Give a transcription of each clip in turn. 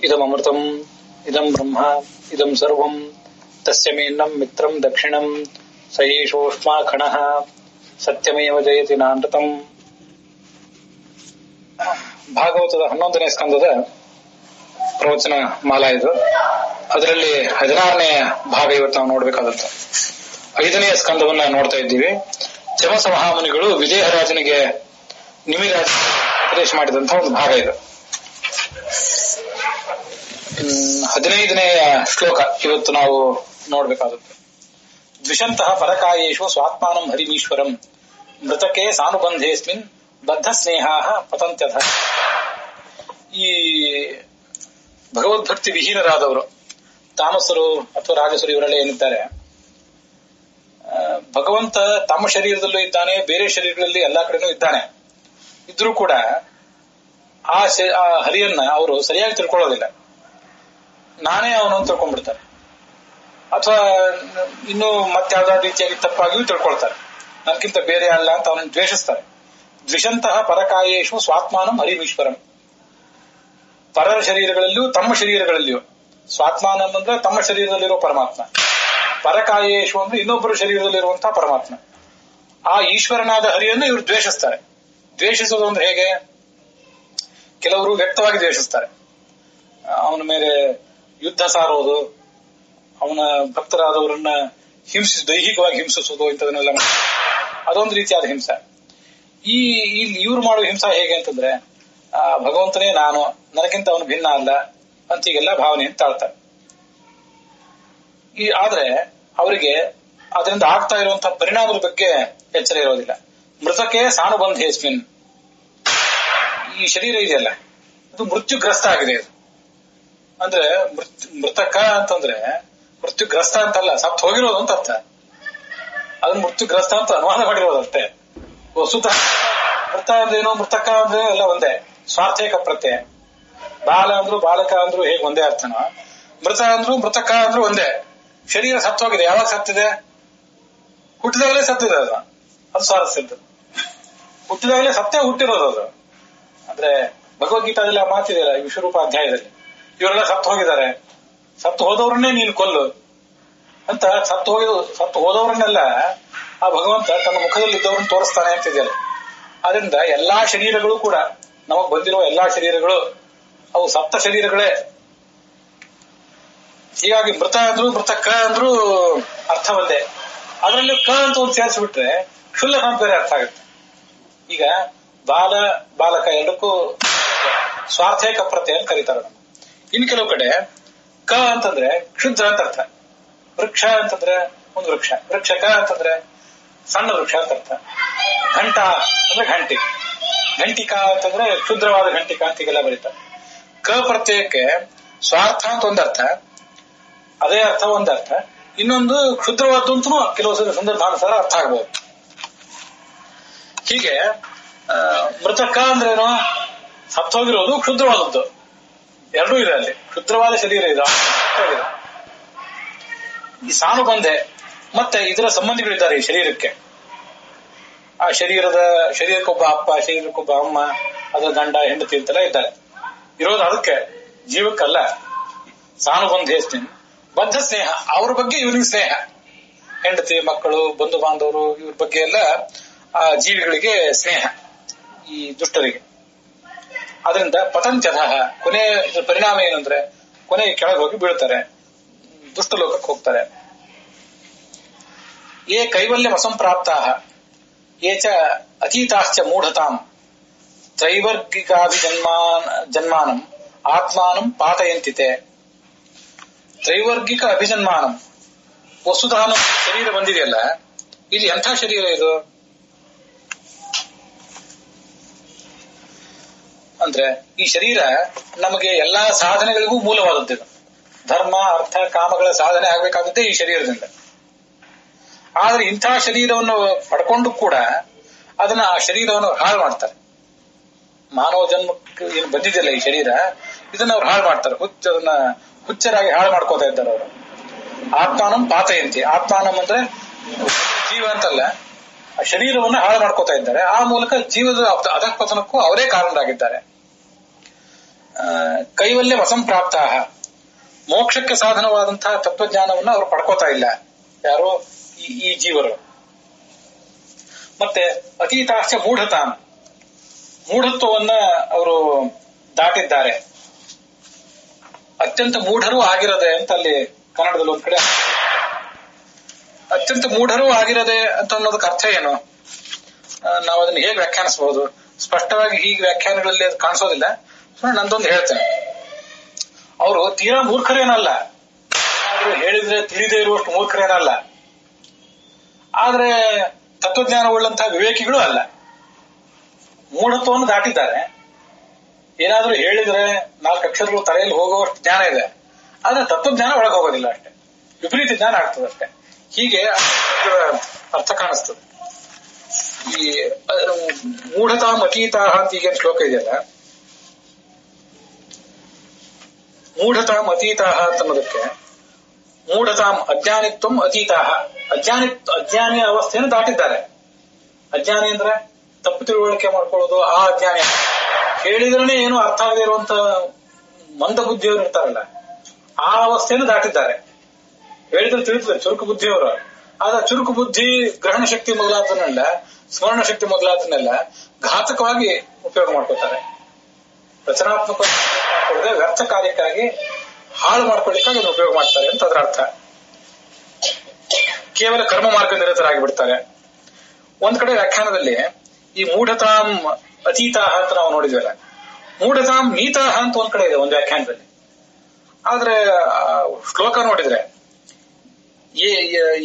ಇದಮೃತಂ ಇದಂ ಬ್ರಹ್ಮ ಇದಂ ಸರ್ವಂ ತಸ್ಯ ಮೇನ್ನಂ ಮಿತ್ರಂ ದಕ್ಷಿಣಂ ಸ ಏಷೋಷ್ಮಾ ಖಣಃ ಸತ್ಯಮೇವ ಜಯತಿ ನಾನೃತಂ. ಭಾಗವತದ 11ನೇ ಸ್ಕಂದದ ಪ್ರವಚನ ಮಾಲಾ ಇದು. ಅದರಲ್ಲಿ 16ನೇ ಭಾಗ ಇವತ್ತು ನಾವು ನೋಡ್ಬೇಕಾದದ್ದು. 5ನೇ ಸ್ಕಂದವನ್ನ ನೋಡ್ತಾ ಇದ್ದೀವಿ. ಚಮಸ ಮಹಾಮುನಿಗಳು ವಿಜಯರಾಜನಿಗೆ ನಿಮಿರಾಜ ಉಪದೇಶ ಮಾಡಿದಂತಹ ಒಂದು ಭಾಗ ಇದು. 15ನೇ ಶ್ಲೋಕ ಇವತ್ತು ನಾವು ನೋಡ್ಬೇಕಾದದ್ದು. ದ್ವಿಷಂತಹ ಪರಕಾಯೇಶು ಸ್ವಾತ್ಮಾನಂ ಹರಿಮೀಶ್ವರಂ ಮೃತಕೆ ಸಾನುಬಂಧೇಸ್ಮಿನ್ ಬದ್ಧ ಸ್ನೇಹಾ ಪತಂತ್ಯಥ. ಈ ಭಗವದ್ಭಕ್ತಿ ವಿಹೀನರಾದವರು, ತಾಮಸರು ಅಥವಾ ರಾಜಸರು ಇವರೆಲ್ಲ ಏನಿದ್ದಾರೆ, ಭಗವಂತ ತಮ್ಮ ಶರೀರದಲ್ಲೂ ಇದ್ದಾನೆ, ಬೇರೆ ಶರೀರಗಳಲ್ಲಿ ಎಲ್ಲಾ ಕಡೆನೂ ಇದ್ದಾನೆ. ಇದ್ರೂ ಕೂಡ ಆ ಹರಿಯನ್ನ ಅವರು ಸರಿಯಾಗಿ ತಿಳ್ಕೊಳ್ಳೋದಿಲ್ಲ. ನಾನೇ ಅವನನ್ನು ತಿಳ್ಕೊಂಡ್ಬಿಡ್ತಾರೆ, ಅಥವಾ ಇನ್ನು ಮತ್ತಾವ್ದಾದ ರೀತಿಯಾಗಿ ತಪ್ಪಾಗಿಯೂ ತಿಳ್ಕೊಳ್ತಾರೆ. ನನ್ಗಿಂತ ಬೇರೆ ಅಲ್ಲ ಅಂತ ಅವನನ್ನು ದ್ವೇಷಿಸ್ತಾರೆ. ದ್ವಿಷಂತಹ ಪರಕಾಯೇಶು ಸ್ವಾತ್ಮಾನಂ ಹರಿಮೀಶ್ವರಂ. ಪರರ ಶರೀರಗಳಲ್ಲಿಯೂ ತಮ್ಮ ಶರೀರಗಳಲ್ಲಿಯೂ, ಸ್ವಾತ್ಮಾನಂ ಅಂದ್ರೆ ತಮ್ಮ ಶರೀರದಲ್ಲಿರೋ ಪರಮಾತ್ಮ, ಪರಕಾಯೇಶು ಅಂದ್ರೆ ಇನ್ನೊಬ್ಬರ ಶರೀರದಲ್ಲಿರುವಂತಹ ಪರಮಾತ್ಮ. ಆ ಈಶ್ವರನಾದ ಹರಿಯನ್ನು ಇವರು ದ್ವೇಷಿಸ್ತಾರೆ. ದ್ವೇಷಿಸೋದು ಅಂದ್ರೆ ಹೇಗೆ? ಕೆಲವರು ವ್ಯಕ್ತವಾಗಿ ದ್ವೇಷಿಸ್ತಾರೆ. ಅವನ ಮೇಲೆ ಯುದ್ಧ ಸಾರೋದು, ಅವನ ಭಕ್ತರಾದವರನ್ನ ದೈಹಿಕವಾಗಿ ಹಿಂಸಿಸೋದು, ಇಂಥದನ್ನೆಲ್ಲ ಅದೊಂದು ರೀತಿಯಾದ ಹಿಂಸೆ. ಇವ್ರು ಮಾಡುವ ಹಿಂಸೆ ಹೇಗೆ ಅಂತಂದ್ರೆ, ಭಗವಂತನೇ ನಾನು, ನನಗಿಂತ ಅವನು ಭಿನ್ನ ಅಲ್ಲ ಅಂತೀಗೆಲ್ಲ ಭಾವನೆಯನ್ನು ತಾಳ್ತಾರೆ. ಆದ್ರೆ ಅವರಿಗೆ ಅದರಿಂದ ಆಗ್ತಾ ಇರುವಂತಹ ಪರಿಣಾಮದ ಬಗ್ಗೆ ಎಚ್ಚರ ಇರೋದಿಲ್ಲ. ಮೃತಕ್ಕೆ ಸಾನುಬಂಧೇಸ್ಮಿನ್, ಈ ಶರೀರ ಇದೆಯಲ್ಲ ಇದು ಮೃತ್ಯುಗ್ರಸ್ತ ಆಗಿದೆ. ಇದು ಅಂದ್ರೆ ಮೃತಕ ಅಂತಂದ್ರೆ ಮೃತ್ಯುಗ್ರಸ್ತ ಅಂತಲ್ಲ, ಸತ್ತು ಹೋಗಿರೋದು ಅಂತ ಅರ್ಥ. ಅದನ್ನ ಮೃತ್ಯುಗ್ರಸ್ತ ಅಂತ ಅನುವಾದ ಮಾಡಿರೋದಷ್ಟೇ. ವಸ್ತುತಃ ಮೃತ ಅಂದ್ರೇನು, ಮೃತಕ ಅಂದ್ರೆ ಎಲ್ಲ ಒಂದೇ, ಸ್ವಾರ್ಥೇಕ ಪ್ರತ್ಯಯ. ಬಾಲ ಅಂದ್ರು ಬಾಲಕ ಅಂದ್ರು ಹೇಗೆ ಒಂದೇ ಅರ್ಥನೋ, ಮೃತ ಅಂದ್ರು ಮೃತಕ ಅಂದ್ರು ಒಂದೇ. ಶರೀರ ಸತ್ತು ಹೋಗಿದೆ. ಯಾವಾಗ ಸತ್ತಿದೆ? ಹುಟ್ಟಿದಾಗಲೇ ಸತ್ತಿದೆ. ಅದು ಸ್ವಾರಸ್ಯದ್ದು. ಹುಟ್ಟಿದಾಗಲೇ ಸತ್ತೇ ಹುಟ್ಟಿರೋದು ಅದು. ಅಂದ್ರೆ ಭಗವದ್ಗೀತಾದಲ್ಲಿ ಆ ಮಾತಿದೆಯಲ್ಲ, ವಿಶ್ವರೂಪ ಅಧ್ಯಾಯದಲ್ಲಿ, ಇವರೆಲ್ಲ ಸತ್ತು ಹೋಗಿದ್ದಾರೆ, ಸತ್ತು ಹೋದವ್ರನ್ನೇ ನೀನು ಕೊಲ್ಲು ಅಂತ. ಸತ್ತು ಹೋದವ್ರನ್ನೆಲ್ಲ ಆ ಭಗವಂತ ತನ್ನ ಮುಖದಲ್ಲಿ ಇದ್ದವ್ರನ್ನ ತೋರಿಸ್ತಾನೆ ಅಂತಿದೆಯಲ್ಲ. ಆದ್ರಿಂದ ಎಲ್ಲಾ ಶರೀರಗಳು ಕೂಡ, ನಮಗ್ ಬಂದಿರುವ ಎಲ್ಲಾ ಶರೀರಗಳು ಅವು ಸಪ್ತ ಶರೀರಗಳೇ. ಹೀಗಾಗಿ ಮೃತ ಅಂದ್ರು ಮೃತಕ ಅಂದ್ರು ಅರ್ಥ ಒಂದೇ. ಅದರಲ್ಲಿ ಕ ಅಂತ ಒಂದು ಸೇರಿಸ್ಬಿಟ್ರೆ ಕ್ಷುಲ್ಲಕ ಅಂತ ಬೇರೆ ಅರ್ಥ ಆಗುತ್ತೆ. ಈಗ ಬಾಲ ಬಾಲಕ ಎರಡಕ್ಕೂ ಸ್ವಾರ್ಥೇಕ ಪ್ರತ್ಯಯ ಅಂತ ಕರೀತಾರೆ. ಇನ್ನು ಕೆಲವು ಕಡೆ ಕ ಅಂತಂದ್ರೆ ಕ್ಷುದ್ರ ಅಂತ ಅರ್ಥ. ವೃಕ್ಷ ಅಂತಂದ್ರೆ ಒಂದು ವೃಕ್ಷ, ವೃಕ್ಷಕ ಅಂತಂದ್ರೆ ಸಣ್ಣ ವೃಕ್ಷ ಅಂತ ಅರ್ಥ. ಘಂಟ ಅಂದ್ರೆ ಘಂಟಿ, ಘಂಟಿಕಾ ಅಂತಂದ್ರೆ ಕ್ಷುದ್ರವಾದ ಘಂಟಿಕಾ ಅಂತೀಗೆಲ್ಲ ಬರೀತಾರೆ. ಕ ಪ್ರತ್ಯಯಕ್ಕೆ ಸ್ವಾರ್ಥ ಅಂತ ಒಂದರ್ಥ, ಅದೇ ಅರ್ಥ ಒಂದರ್ಥ. ಇನ್ನೊಂದು ಕ್ಷುದ್ರವಾದ್ದು ಅಂತನೂ ಕೆಲವು ಸಂದರ್ಭಾನುಸಾರ ಅರ್ಥ ಆಗ್ಬಹುದು. ಹೀಗೆ ಮೃತಕ ಅಂದ್ರೇನು? ಸತ್ತೋಗಿರೋದು, ಕ್ಷುದ್ರವಾದದ್ದು ಎರಡೂ ಇದೆ ಅಲ್ಲಿ. ಕ್ಷುದ್ರವಾದ ಶರೀರ ಇದೆ. ಈ ಸಾನುಬಂಧೆ ಮತ್ತೆ ಇದರ ಸಂಬಂಧಿಗಳಿದ್ದಾರೆ ಈ ಶರೀರಕ್ಕೆ. ಆ ಶರೀರಕ್ಕೊಬ್ಬ ಅಪ್ಪ, ಶರೀರಕ್ಕೊಬ್ಬ ಅಮ್ಮ, ಅದರ ಗಂಡ ಹೆಂಡತಿ ಅಂತೆಲ್ಲ ಇದ್ದಾರೆ. ಇರೋದು ಅದಕ್ಕೆ, ಜೀವಕ್ಕಲ್ಲ. ಸಾನುಬಂಧೇಸ್ಮಿನ್ ಬದ್ಧ ಸ್ನೇಹ, ಅವ್ರ ಬಗ್ಗೆ ಇವನಿಗೆ ಸ್ನೇಹ. ಹೆಂಡತಿ, ಮಕ್ಕಳು, ಬಂಧು ಬಾಂಧವರು ಇವ್ರ ಬಗ್ಗೆ ಎಲ್ಲ ಆ ಜೀವಿಗಳಿಗೆ ಸ್ನೇಹ, ಈ ದುಷ್ಟರಿಗೆ. ಅದರಿಂದ ಪತಂತ್ಯಥ, ಕೊನೆ ಪರಿಣಾಮ ಏನಂದ್ರೆ ಕೊನೆಗೆ ಕೆಳಗೆ ಹೋಗಿ ಬೀಳ್ತಾರೆ, ದುಷ್ಟ ಲೋಕಕ್ಕೆ ಹೋಗ್ತಾರೆ. ಏ ಕೈವಲ್ಯಂ ಅಸಂಪ್ರಾಪ್ತಾ ಏ ಚ ಅತೀತಾಶ್ಚ ಮೂಢತಾಂ ತ್ರೈವರ್ಗಿಕಾಭಿಜನ್ಮಾನಂ ಆತ್ಮಾನಂ ಪಾತಯಂತಿತೆ. ತ್ರೈವರ್ಗಿಕ ಅಭಿಜನ್ಮಾನಂ, ವಸ್ತುತಃ ಶರೀರ ಬಂದಿದೆಯಲ್ಲ, ಇಲ್ಲಿ ಎಂಥ ಶರೀರ ಇದು ಅಂದ್ರೆ, ಈ ಶರೀರ ನಮಗೆ ಎಲ್ಲಾ ಸಾಧನೆಗಳಿಗೂ ಮೂಲವಾದದ್ದು. ಧರ್ಮ, ಅರ್ಥ, ಕಾಮಗಳ ಸಾಧನೆ ಆಗ್ಬೇಕಾಗುತ್ತೆ ಈ ಶರೀರದಿಂದ. ಆದ್ರೆ ಇಂಥ ಶರೀರವನ್ನು ಪಡ್ಕೊಂಡು ಕೂಡ ಅದನ್ನ, ಆ ಶರೀರವನ್ನು ಹಾಳು ಮಾಡ್ತಾರೆ. ಮಾನವ ಜನ್ಮಕ್ಕೆ ಏನು ಬಂದಿದೆಯಲ್ಲ ಈ ಶರೀರ, ಇದನ್ನ ಅವ್ರು ಹಾಳು ಮಾಡ್ತಾರೆ. ಅದನ್ನ ಹುಚ್ಚರಾಗಿ ಹಾಳು ಮಾಡ್ಕೋತಾ ಇದ್ದಾರೆ ಅವರು. ಆತ್ಮಾನಂ ಪಾತಯಂತಿ, ಆತ್ಮಾನಂ ಅಂದ್ರೆ ಜೀವ ಅಂತಲ್ಲ, ಆ ಶರೀರವನ್ನು ಹಾಳು ಮಾಡ್ಕೋತಾ ಇದ್ದಾರೆ. ಆ ಮೂಲಕ ಜೀವದ ಅಧಃಪತನಕ್ಕೂ ಅವರೇ ಕಾರಣರಾಗಿದ್ದಾರೆ. ಕೈವಲ್ಯ ಅಸಂಪ್ರಾಪ್ತ, ಮೋಕ್ಷಕ್ಕೆ ಸಾಧನವಾದಂತಹ ತತ್ವಜ್ಞಾನವನ್ನ ಅವರು ಪಡ್ಕೋತಾ ಇಲ್ಲ ಯಾರು, ಈ ಜೀವರು. ಮತ್ತೆ ಅತೀತಾಶ್ಚ ಮೂಢತಾಂ, ಮೂಢತ್ವವನ್ನ ಅವರು ದಾಟಿದ್ದಾರೆ. ಅತ್ಯಂತ ಮೂಢರೂ ಆಗಿರದೆ ಅಂತ ಅಲ್ಲಿ ಕನ್ನಡದಲ್ಲಿ ಒಂದ್ ಕಡೆ, ಅತ್ಯಂತ ಮೂಢರೂ ಆಗಿರದೆ ಅಂತ ಅನ್ನೋದಕ್ಕೆ ಅರ್ಥ ಏನು? ನಾವು ಅದನ್ನ ಹೇಗೆ ವ್ಯಾಖ್ಯಾನಿಸಬಹುದು? ಸ್ಪಷ್ಟವಾಗಿ ಹೀಗೆ ವ್ಯಾಖ್ಯಾನಗಳಲ್ಲಿ ಅದು ಕಾಣಿಸೋದಿಲ್ಲ. ನಂದೊಂದು ಹೇಳ್ತೇನೆ, ಅವರು ತೀರಾ ಮೂರ್ಖರೇನಲ್ಲ, ಏನಾದ್ರೂ ಹೇಳಿದ್ರೆ ತಿಳಿದೇ ಇರುವಷ್ಟು ಮೂರ್ಖರೇನಲ್ಲ, ಆದ್ರೆ ತತ್ವಜ್ಞಾನವುಳ್ಳಂತಹ ವಿವೇಕಿಗಳು ಅಲ್ಲ. ಮೂಢತ್ವವನ್ನು ದಾಟಿದ್ದಾರೆ. ಏನಾದ್ರೂ ಹೇಳಿದ್ರೆ 4 ಅಕ್ಷರಗಳು ತಲೆಯಲ್ಲಿ ಹೋಗುವಷ್ಟು ಜ್ಞಾನ ಇದೆ, ಆದ್ರೆ ತತ್ವಜ್ಞಾನ ಒಳಗೆ ಹೋಗೋದಿಲ್ಲ, ಅಷ್ಟೇ ವಿಪರೀತ ಜ್ಞಾನ ಆಗ್ತದೆ ಅಷ್ಟೇ. ಹೀಗೆ ಅರ್ಥ ಕಾಣಿಸ್ತದೆ. ಈ ಮೂಢತಾಂ ಅತೀತಾಹ ಅಂತ ಈಗೇನು ಶ್ಲೋಕ ಇದೆಯಲ್ಲ, ಮೂಢತಾಂ ಅತೀತಾಹ ಅಂತ ಅನ್ನೋದಕ್ಕೆ ಮೂಢತಾಂ ಅಜ್ಞಾನಿತ್ವಂ ಅತೀತಾಹ, ಅಜ್ಞಾನಿ ಅವಸ್ಥೆಯನ್ನು ದಾಟಿದ್ದಾರೆ. ಅಜ್ಞಾನಿ ಅಂದ್ರೆ ತಪ್ಪು ತಿಳುವಳಿಕೆ ಮಾಡ್ಕೊಳ್ಳೋದು, ಆ ಅಜ್ಞಾನಿ. ಹೇಳಿದ್ರೇ ಏನು ಅರ್ಥ ಆಗದೆ ಇರುವಂತ ಮಂದ ಬುದ್ಧಿಯವರು ಇರ್ತಾರಲ್ಲ, ಆ ಅವಸ್ಥೆಯನ್ನು ದಾಟಿದ್ದಾರೆ. ಹೇಳಿದ್ರೆ ತಿಳಿತದೆ ಚುರುಕು ಬುದ್ಧಿಯವರು, ಆದ್ರೆ ಚುರುಕು ಬುದ್ಧಿ ಗ್ರಹಣ ಶಕ್ತಿ ಮೊದಲಾದನ್ನೆಲ್ಲ, ಸ್ಮರಣ ಶಕ್ತಿ ಮೊದಲಾದನ್ನೆಲ್ಲ ಘಾತಕವಾಗಿ ಉಪಯೋಗ ಮಾಡ್ಕೋತಾರೆ. ರಚನಾತ್ಮಕ ವ್ಯರ್ಥ ಕಾರ್ಯಕ್ಕಾಗಿ, ಹಾಳು ಮಾಡ್ಕೊಳ್ಳಿಕ್ಕಾಗಿ ಅದನ್ನು ಉಪಯೋಗ ಮಾಡ್ತಾರೆ ಅಂತ ಅದರ ಅರ್ಥ. ಕೇವಲ ಕರ್ಮ ಮಾರ್ಗ ನಿರತರಾಗಿ ಬಿಡ್ತಾರೆ. ಒಂದ್ ಕಡೆ ವ್ಯಾಖ್ಯಾನದಲ್ಲಿ ಈ ಮೂಢತಾಂ ಅತೀತಾಹ ಅಂತ ನಾವು ನೋಡಿದ್ವಲ್ಲ, ಮೂಢತಾಂ ನೀತಾಹ ಅಂತ ಒಂದ್ ಕಡೆ ಇದೆ ಒಂದು ವ್ಯಾಖ್ಯಾನದಲ್ಲಿ. ಆದ್ರೆ ಶ್ಲೋಕ ನೋಡಿದ್ರೆ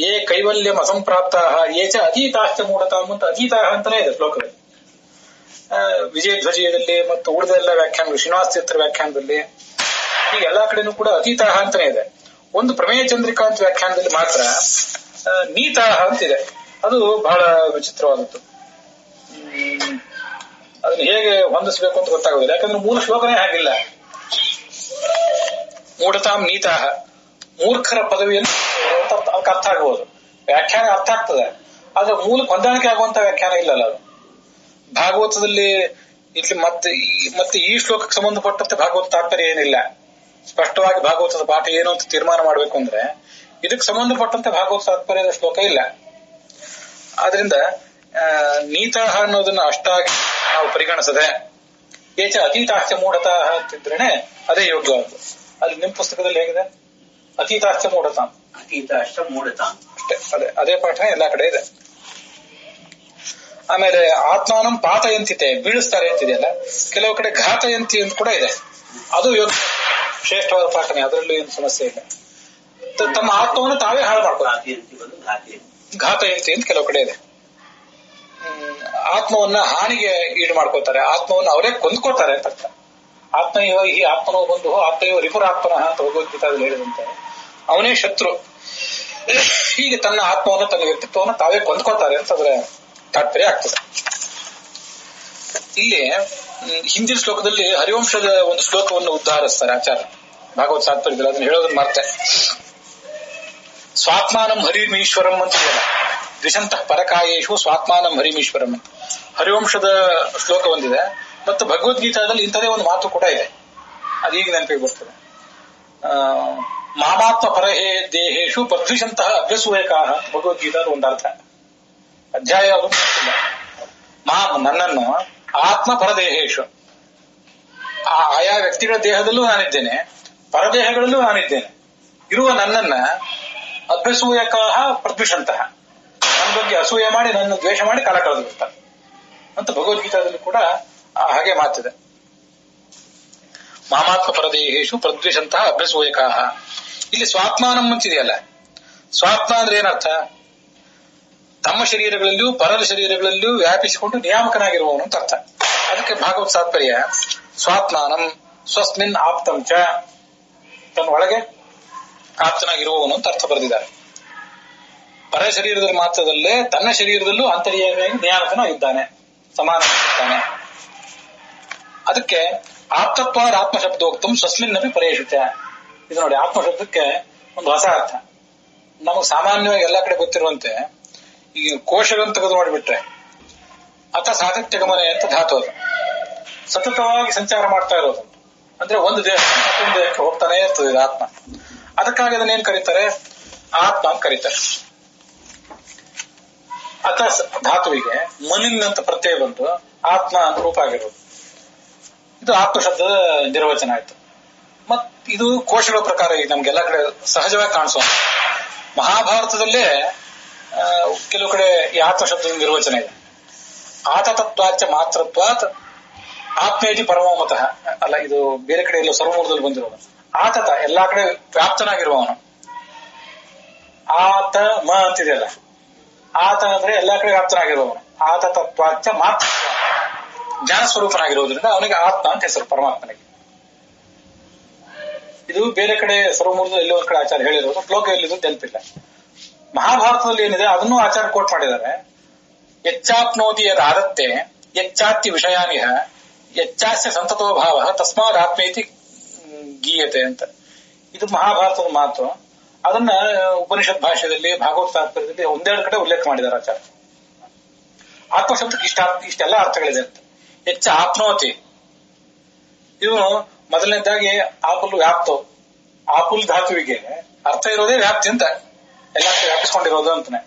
ಏ ಕೈವಲ್ಯಂ ಅಸಂಪ್ರಾಪ್ತ ಏಚ ಅತೀತಾಶ್ಚ ಮೂಢತಾಂ ಅಂತ ಅತೀತಾಹ ಅಂತಾನೆ ಇದೆ ಶ್ಲೋಕದಲ್ಲಿ. ವಿಜಯಧ್ವಜಯದಲ್ಲಿ ಮತ್ತು ಉಳಿದ ಎಲ್ಲ ವ್ಯಾಖ್ಯಾನಗಳು, ಶ್ರೀನಿವಾಸ ವ್ಯಾಖ್ಯಾನದಲ್ಲಿ, ಈಗ ಎಲ್ಲಾ ಕಡೆನೂ ಕೂಡ ಅತೀತಾಹ ಅಂತಾನೆ ಇದೆ. ಒಂದು ಪ್ರಮೇಯ ಚಂದ್ರಿಕಾ ಅಂತ ವ್ಯಾಖ್ಯಾನದಲ್ಲಿ ಮಾತ್ರ ನೀತಾಹ ಅಂತಿದೆ. ಅದು ಬಹಳ ವಿಚಿತ್ರವಾದದ್ದು. ಅದನ್ನ ಹೇಗೆ ಹೊಂದಿಸಬೇಕು ಅಂತ ಗೊತ್ತಾಗೋದಿಲ್ಲ, ಯಾಕಂದ್ರೆ ಮೂಲ ಶ್ಲೋಕನೇ ಹಾಗಿಲ್ಲ. ಮೂಢತಾಂ ನೀತಾಹ, ಮೂರ್ಖರ ಪದವಿಯನ್ನು ಅರ್ಥ ಆಗಬಹುದು, ವ್ಯಾಖ್ಯಾನ ಅರ್ಥ ಆಗ್ತದೆ, ಆದ್ರೆ ಮೂಲಕ್ಕೆ ಹೊಂದಾಣಿಕೆ ಆಗುವಂತ ವ್ಯಾಖ್ಯಾನ ಇಲ್ಲಲ್ಲ ಅದು. ಭಾಗವತದಲ್ಲಿ ಇಲ್ಲಿ ಮತ್ತೆ ಈ ಶ್ಲೋಕಕ್ಕೆ ಸಂಬಂಧಪಟ್ಟಂತೆ ಭಾಗವತ ತಾತ್ಪರ್ಯ ಏನಿಲ್ಲ. ಸ್ಪಷ್ಟವಾಗಿ ಭಾಗವತದ ಪಾಠ ಏನು ಅಂತ ತೀರ್ಮಾನ ಮಾಡಬೇಕು ಅಂದ್ರೆ ಇದಕ್ಕೆ ಸಂಬಂಧಪಟ್ಟಂತೆ ಭಾಗವತ ತಾತ್ಪರ್ಯದ ಶ್ಲೋಕ ಇಲ್ಲ. ಆದ್ರಿಂದ ನೀತಾಹ ಅನ್ನೋದನ್ನ ಅಷ್ಟಾಗಿ ನಾವು ಪರಿಗಣಿಸದೆ ಏಚ ಅತೀತಾಶ್ಚ ಮೂಢತಾಹ ಅಂತಿದ್ರೇನೆ ಅದೇ ಯೋಗ್ಯವಾದ್ದು. ಅಲ್ಲಿ ನಿಮ್ಮ ಪುಸ್ತಕದಲ್ಲಿ ಹೇಗಿದೆ? ಅತೀತಾಶ್ಚ ಮೂಢತಾಂ, ಅತೀತಾಶ್ಚ ಮೂಢತಾಂ ಅಷ್ಟೇ, ಅದೇ ಪಾಠ ಎಲ್ಲಾ ಕಡೆ ಇದೆ. ಆಮೇಲೆ ಆತ್ಮಾನಂ ಪಾತಯಂತಿತೆ, ಬೀಳಿಸ್ತಾರೆ ಅಂತಿದೆಯಲ್ಲ, ಕೆಲವು ಕಡೆ ಘಾತಯಂತಿ ಅಂತ ಕೂಡ ಇದೆ. ಅದು ಯೋಗ್ಯ ಶ್ರೇಷ್ಠವಾದ ಪಾಠನೆ, ಅದರಲ್ಲೂ ಏನು ಸಮಸ್ಯೆ ಇಲ್ಲ. ತಮ್ಮ ಆತ್ಮವನ್ನು ತಾವೇ ಹಾಳು ಮಾಡ್ತಾರೆ. ಘಾತಯಂತಿ ಅಂತ ಕೆಲವು ಕಡೆ ಇದೆ. ಆತ್ಮವನ್ನ ಹಾನಿಗೆ ಈಡು ಮಾಡ್ಕೋತಾರೆ, ಆತ್ಮವನ್ನು ಅವರೇ ಕೊಂದ್ಕೋತಾರೆ ಅಂತ ಅರ್ಥ. ಆತ್ಮಯೋ ಈ ಆತ್ಮನೋ ಬಂದು ಆತ್ಮಯೋ ರಿಪುರಾತ್ಮನ ಅಂತ ಭಗವದ್ಗೀತಾದಲ್ಲಿ ಹೇಳಿದಂತೆ, ಅವನೇ ಶತ್ರು. ಹೀಗೆ ತನ್ನ ಆತ್ಮವನ್ನು, ತನ್ನ ವ್ಯಕ್ತಿತ್ವವನ್ನು ತಾವೇ ಕೊಂದ್ಕೋತಾರೆ ಅಂತ ಅದರ ತಾತ್ಪರ್ಯ ಆಗ್ತದೆ. ಇಲ್ಲಿ ಹಿಂದಿನ ಶ್ಲೋಕದಲ್ಲಿ ಹರಿವಂಶದ ಒಂದು ಶ್ಲೋಕವನ್ನು ಉದ್ಧಾರಿಸ್ತಾರೆ ಆಚಾರ್ಯ ಭಾಗವತ ತಾತ್ಪರ್ಯದಲ್ಲಿ. ಅದನ್ನು ಹೇಳೋದನ್ನ ಮರ್ತೆ. ಸ್ವಾತ್ಮಾನಂ ಹರಿಮೀಶ್ವರಂ ಅಂತ ಹೇಳ, ದ್ವಿಷಂತಃ ಪರಕಾಯೇಶು ಸ್ವಾತ್ಮಾನಂ ಹರಿಮೀಶ್ವರಂ ಅಂತ ಹರಿವಂಶದ ಶ್ಲೋಕ ಒಂದಿದೆ. ಮತ್ತು ಭಗವದ್ಗೀತಾದಲ್ಲಿ ಇಂಥದೇ ಒಂದು ಮಾತು ಕೂಡ ಇದೆ, ಅದೀಗ ನೆನಪಿಗೆ ಬರ್ತದೆ. ಮಾಮಾತ್ಮ ಪರಹೇ ದೇಹೇಶು ಪ್ರದ್ವಿಷಂತಹ ಅಭ್ಯಸೂಯಕಾಹ, ಭಗವದ್ಗೀತಾದ ಒಂದು ಅರ್ಥ. ಅಧ್ಯಾಯ ಮಾಂ ನನ್ನನ್ನು, ಆತ್ಮ ಪರದೇಹೇಶು, ಆಯಾ ವ್ಯಕ್ತಿಗಳ ದೇಹದಲ್ಲೂ ನಾನಿದ್ದೇನೆ, ಪರದೇಹಗಳಲ್ಲೂ ನಾನಿದ್ದೇನೆ. ಇರುವ ನನ್ನನ್ನ ಅಭ್ಯಸೂಯಕಾಹ ಪ್ರದ್ವಿಷಂತಹ, ನನ್ನ ಬಗ್ಗೆ ಅಸೂಯೆ ಮಾಡಿ, ನನ್ನ ದ್ವೇಷ ಮಾಡಿ ಕಾಲ ಕಳೆದು ಬಿಡ್ತಾರೆ ಅಂತ ಭಗವದ್ಗೀತಾದಲ್ಲಿ ಕೂಡ ಹಾಗೆ ಮಾತಿದೆ. ಮಾಮಾತ್ಮ ಪರದೇಹೇಶು ಪ್ರದ್ವಿಷಂತಹ ಅಭ್ಯಸೂಯಕಾಹ. ಇಲ್ಲಿ ಸ್ವಾತ್ಮಾನಂ ಅಂತಿದೆಯಲ್ಲ, ಸ್ವಾತ್ಮ ಅಂದ್ರೆ ಏನರ್ಥ? ತಮ್ಮ ಶರೀರಗಳಲ್ಲಿಯೂ ಪರರ ಶರೀರಗಳಲ್ಲಿಯೂ ವ್ಯಾಪಿಸಿಕೊಂಡು ನಿಯಾಮಕನಾಗಿರುವವನು ಅಂತ ಅರ್ಥ. ಅದಕ್ಕೆ ಭಾಗವತ ತಾತ್ಪರ್ಯ ಸ್ವಾತ್ಮಾನಂ ಸ್ವಸ್ಮಿನ್ ಆಪ್ತಂ ಚ, ತನ್ನ ಒಳಗೆ ಆಪ್ತನಾಗಿರುವವನು ಅಂತ ಅರ್ಥ ಬರೆದಿದ್ದಾರೆ. ಪರ ಶರೀರದಲ್ಲಿ ಮಾತ್ರದಲ್ಲೇ ತನ್ನ ಶರೀರದಲ್ಲೂ ಅಂತರ್ಯಾಮಿಯಾಗಿ ನಿಯಾಮಕನಾಗಿದ್ದಾನೆ, ಸಮಾನವಾಗಿದ್ದಾನೆ. ಅದಕ್ಕೆ ಆಪ್ತತ್ವ ಆತ್ಮಶಬ್ದೋಕ್ತಂ ಸ್ವಸ್ಮಿನ್ನಪಿ ಪರೇಶುಚ. ಇದು ನೋಡಿ, ಆತ್ಮಶಬ್ದಕ್ಕೆ ಒಂದು ಹೊಸ ಅರ್ಥ. ನಮಗೆ ಸಾಮಾನ್ಯವಾಗಿ ಎಲ್ಲಾ ಕಡೆ ಗೊತ್ತಿರುವಂತೆ ಈ ಕೋಶಗಳನ್ನು ತೆಗೆದು ಮಾಡಿಬಿಟ್ರೆ ಅಥ ಸಾತತ್ಯ ಗಮನೆ ಅಂತ ಧಾತು, ಅದು ಸತತವಾಗಿ ಸಂಚಾರ ಮಾಡ್ತಾ ಇರೋದು. ಅಂದ್ರೆ ಒಂದು ದೇಹ ಮತ್ತೊಂದು ದೇಹಕ್ಕೆ ಹೋಗ್ತಾನೆ ಇರ್ತದೆ ಇದು ಆತ್ಮ. ಅದಕ್ಕಾಗಿ ಅದನ್ನೇನ್ ಕರೀತಾರೆ? ಆತ್ಮ ಅಂತ ಕರೀತಾರೆ. ಅಥ ಧಾತುವಿಗೆ ಮನಿನ್ ಅಂತ ಪ್ರತ್ಯಯ ಬಂತು, ಆತ್ಮ ಅಂತ ರೂಪ ಆಗಿರೋದು. ಇದು ಆತ್ಮ ಶಬ್ದದ ನಿರ್ವಚನ ಆಯ್ತು. ಮತ್ ಇದು ಕೋಶಗಳ ಪ್ರಕಾರ ನಮ್ಗೆಲ್ಲ ಕಡೆ ಸಹಜವಾಗಿ ಕಾಣಿಸೋ ಮಹಾಭಾರತದಲ್ಲೇ ಕೆಲವು ಕಡೆ ಈ ಆತ್ಮ ಶಬ್ದದ ನಿರ್ವಚನ ಇದೆ. ಆತತತ್ವಾಚ ಮಾತ್ರತ್ವಾತ್ ಆತ್ಮೇತಿ ಪರಮೋಮತಃ. ಅಲ್ಲ, ಇದು ಬೇರೆ ಕಡೆ ಎಲ್ಲೋ ಸರ್ವಮೂಲದಲ್ಲಿ ಬಂದಿರೋದು. ಆತತ ಎಲ್ಲಾ ಕಡೆ ವ್ಯಾಪ್ತನಾಗಿರುವವನು. ಆತ ಮ ಅಂತಿದೆಯಲ್ಲ, ಆತ ಅಂದ್ರೆ ಎಲ್ಲಾ ಕಡೆ ವ್ಯಾಪ್ತನಾಗಿರುವವನು. ಆತತತ್ವಾಚ ಮಾತ್ರ ಜ್ಞಾನ ಸ್ವರೂಪನಾಗಿರುವುದರಿಂದ ಅವನಿಗೆ ಆತ್ಮ ಅಂತ ಹೆಸರು, ಪರಮಾತ್ಮನಿಗೆ. ಇದು ಬೇರೆ ಕಡೆ ಸರ್ವಮೂಲದಲ್ಲಿ ಎಲ್ಲೋ ಒಂದ್ ಕಡೆ ಆಚಾರ್ಯ ಹೇಳಿರೋದು, ಶ್ಲೋಕ ಎಲ್ಲಿದ್ದು ನೆನಪಿಲ್ಲ. ಮಹಾಭಾರತದಲ್ಲಿ ಏನಿದೆ ಅದನ್ನು ಆಚಾರ್ಯ ಕೋಟ್ ಮಾಡಿದ್ದಾರೆ. ಯಚ್ಚಾಪ್ನೋತಿ ಯದಾದತ್ತೆ ಯಚ್ಚಾತ್ಯ ವಿಷಯಾನಿಹ ಯಚ್ಚಾಸ್ಯ ಸಂತತೋ ಭಾವ ತಸ್ಮಾದ್ ಆತ್ಮೇತಿ ಗೀಯತೆ ಅಂತ. ಇದು ಮಹಾಭಾರತದ ಮಾತು. ಅದನ್ನ ಉಪನಿಷತ್ ಭಾಷೆಯಲ್ಲಿ, ಭಾಗವತ ತಾತ್ಪರ್ಯದಲ್ಲಿ ಒಂದೆರಡು ಕಡೆ ಉಲ್ಲೇಖ ಮಾಡಿದ್ದಾರೆ ಆಚಾರ್ಯ. ಆತ್ಮ ಶಬ್ದಕ್ಕೆ ಇಷ್ಟೆಲ್ಲ ಅರ್ಥಗಳಿದೆ ಅಂತ. ಹೆಚ್ಚ ಆಪ್ನೋತಿ, ಇವನು ಮೊದಲನೇದಾಗಿ ಆಪುಲ್ ವ್ಯಾಪ್ತೋ. ಆಪುಲ್ ಧಾತುವಿಗೆ ಅರ್ಥ ಇರೋದೇ ವ್ಯಾಪ್ತಿ ಅಂತ, ಎಲ್ಲ ವ್ಯಾಪಿಸ್ಕೊಂಡಿರೋದು ಅಂತಾನೆ.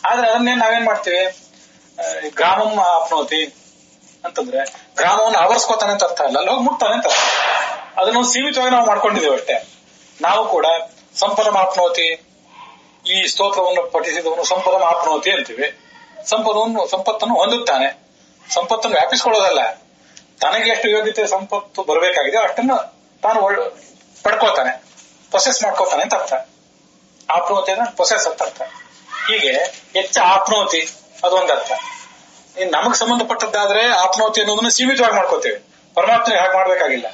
ಆದ್ರೆ ಅದನ್ನೇ ನಾವೇನ್ ಮಾಡ್ತೀವಿ, ಗ್ರಾಮಂ ಆಪ್ನೋತಿ ಅಂತಂದ್ರೆ ಗ್ರಾಮವನ್ನು ಆವರಿಸ್ಕೋತಾನೆ ಅಂತ ಅರ್ಥ ಅಲ್ಲ, ಅಲ್ಲಿ ಹೋಗಿ ಮುಟ್ತಾನೆ ಅಂತ. ಅದನ್ನು ಸೀಮಿತವಾಗಿ ನಾವು ಮಾಡ್ಕೊಂಡಿದ್ದೇವೆ ಅಷ್ಟೇ. ನಾವು ಕೂಡ ಸಂಪದಂ ಆಪ್ನೋತಿ, ಈ ಸ್ತೋತ್ರವನ್ನು ಪಠಿಸಿದವನು ಸಂಪದಂ ಆಪ್ನೋತಿ ಅಂತೀವಿ. ಸಂಪತ್ತನ್ನು ಹೊಂದುತ್ತಾನೆ. ಸಂಪತ್ತನ್ನು ವ್ಯಾಪಿಸ್ಕೊಳ್ಳೋದಲ್ಲ, ತನಗೆ ಎಷ್ಟು ಯೋಗ್ಯತೆ ಸಂಪತ್ತು ಬರಬೇಕಾಗಿದೆ ಅಷ್ಟನ್ನು ತಾನು ಪಡ್ಕೋತಾನೆ, ಪ್ರೊಸೆಸ್ ಮಾಡ್ಕೋತಾನೆ ಅಂತ ಅರ್ಥ. ಆಪ್ನೋತಿ ಅಂದ್ರೆ ಪ್ರೊಸೆಸ್ ಅಂತ ಅರ್ಥ. ಹೀಗೆ ಹೆಚ್ಚ ಆಪ್ನೋತಿ ಅದೊಂದರ್ಥ. ಇನ್ ನಮಗ್ ಸಂಬಂಧಪಟ್ಟದ್ದಾದ್ರೆ ಆಪ್ನೋತಿ ಅನ್ನೋದನ್ನ ಸೀಮಿತವಾಗಿ ಮಾಡ್ಕೋತೇವೆ. ಪರಮಾತ್ಮನಿಗೆ ಹಾಗೆ ಮಾಡ್ಬೇಕಾಗಿಲ್ಲ.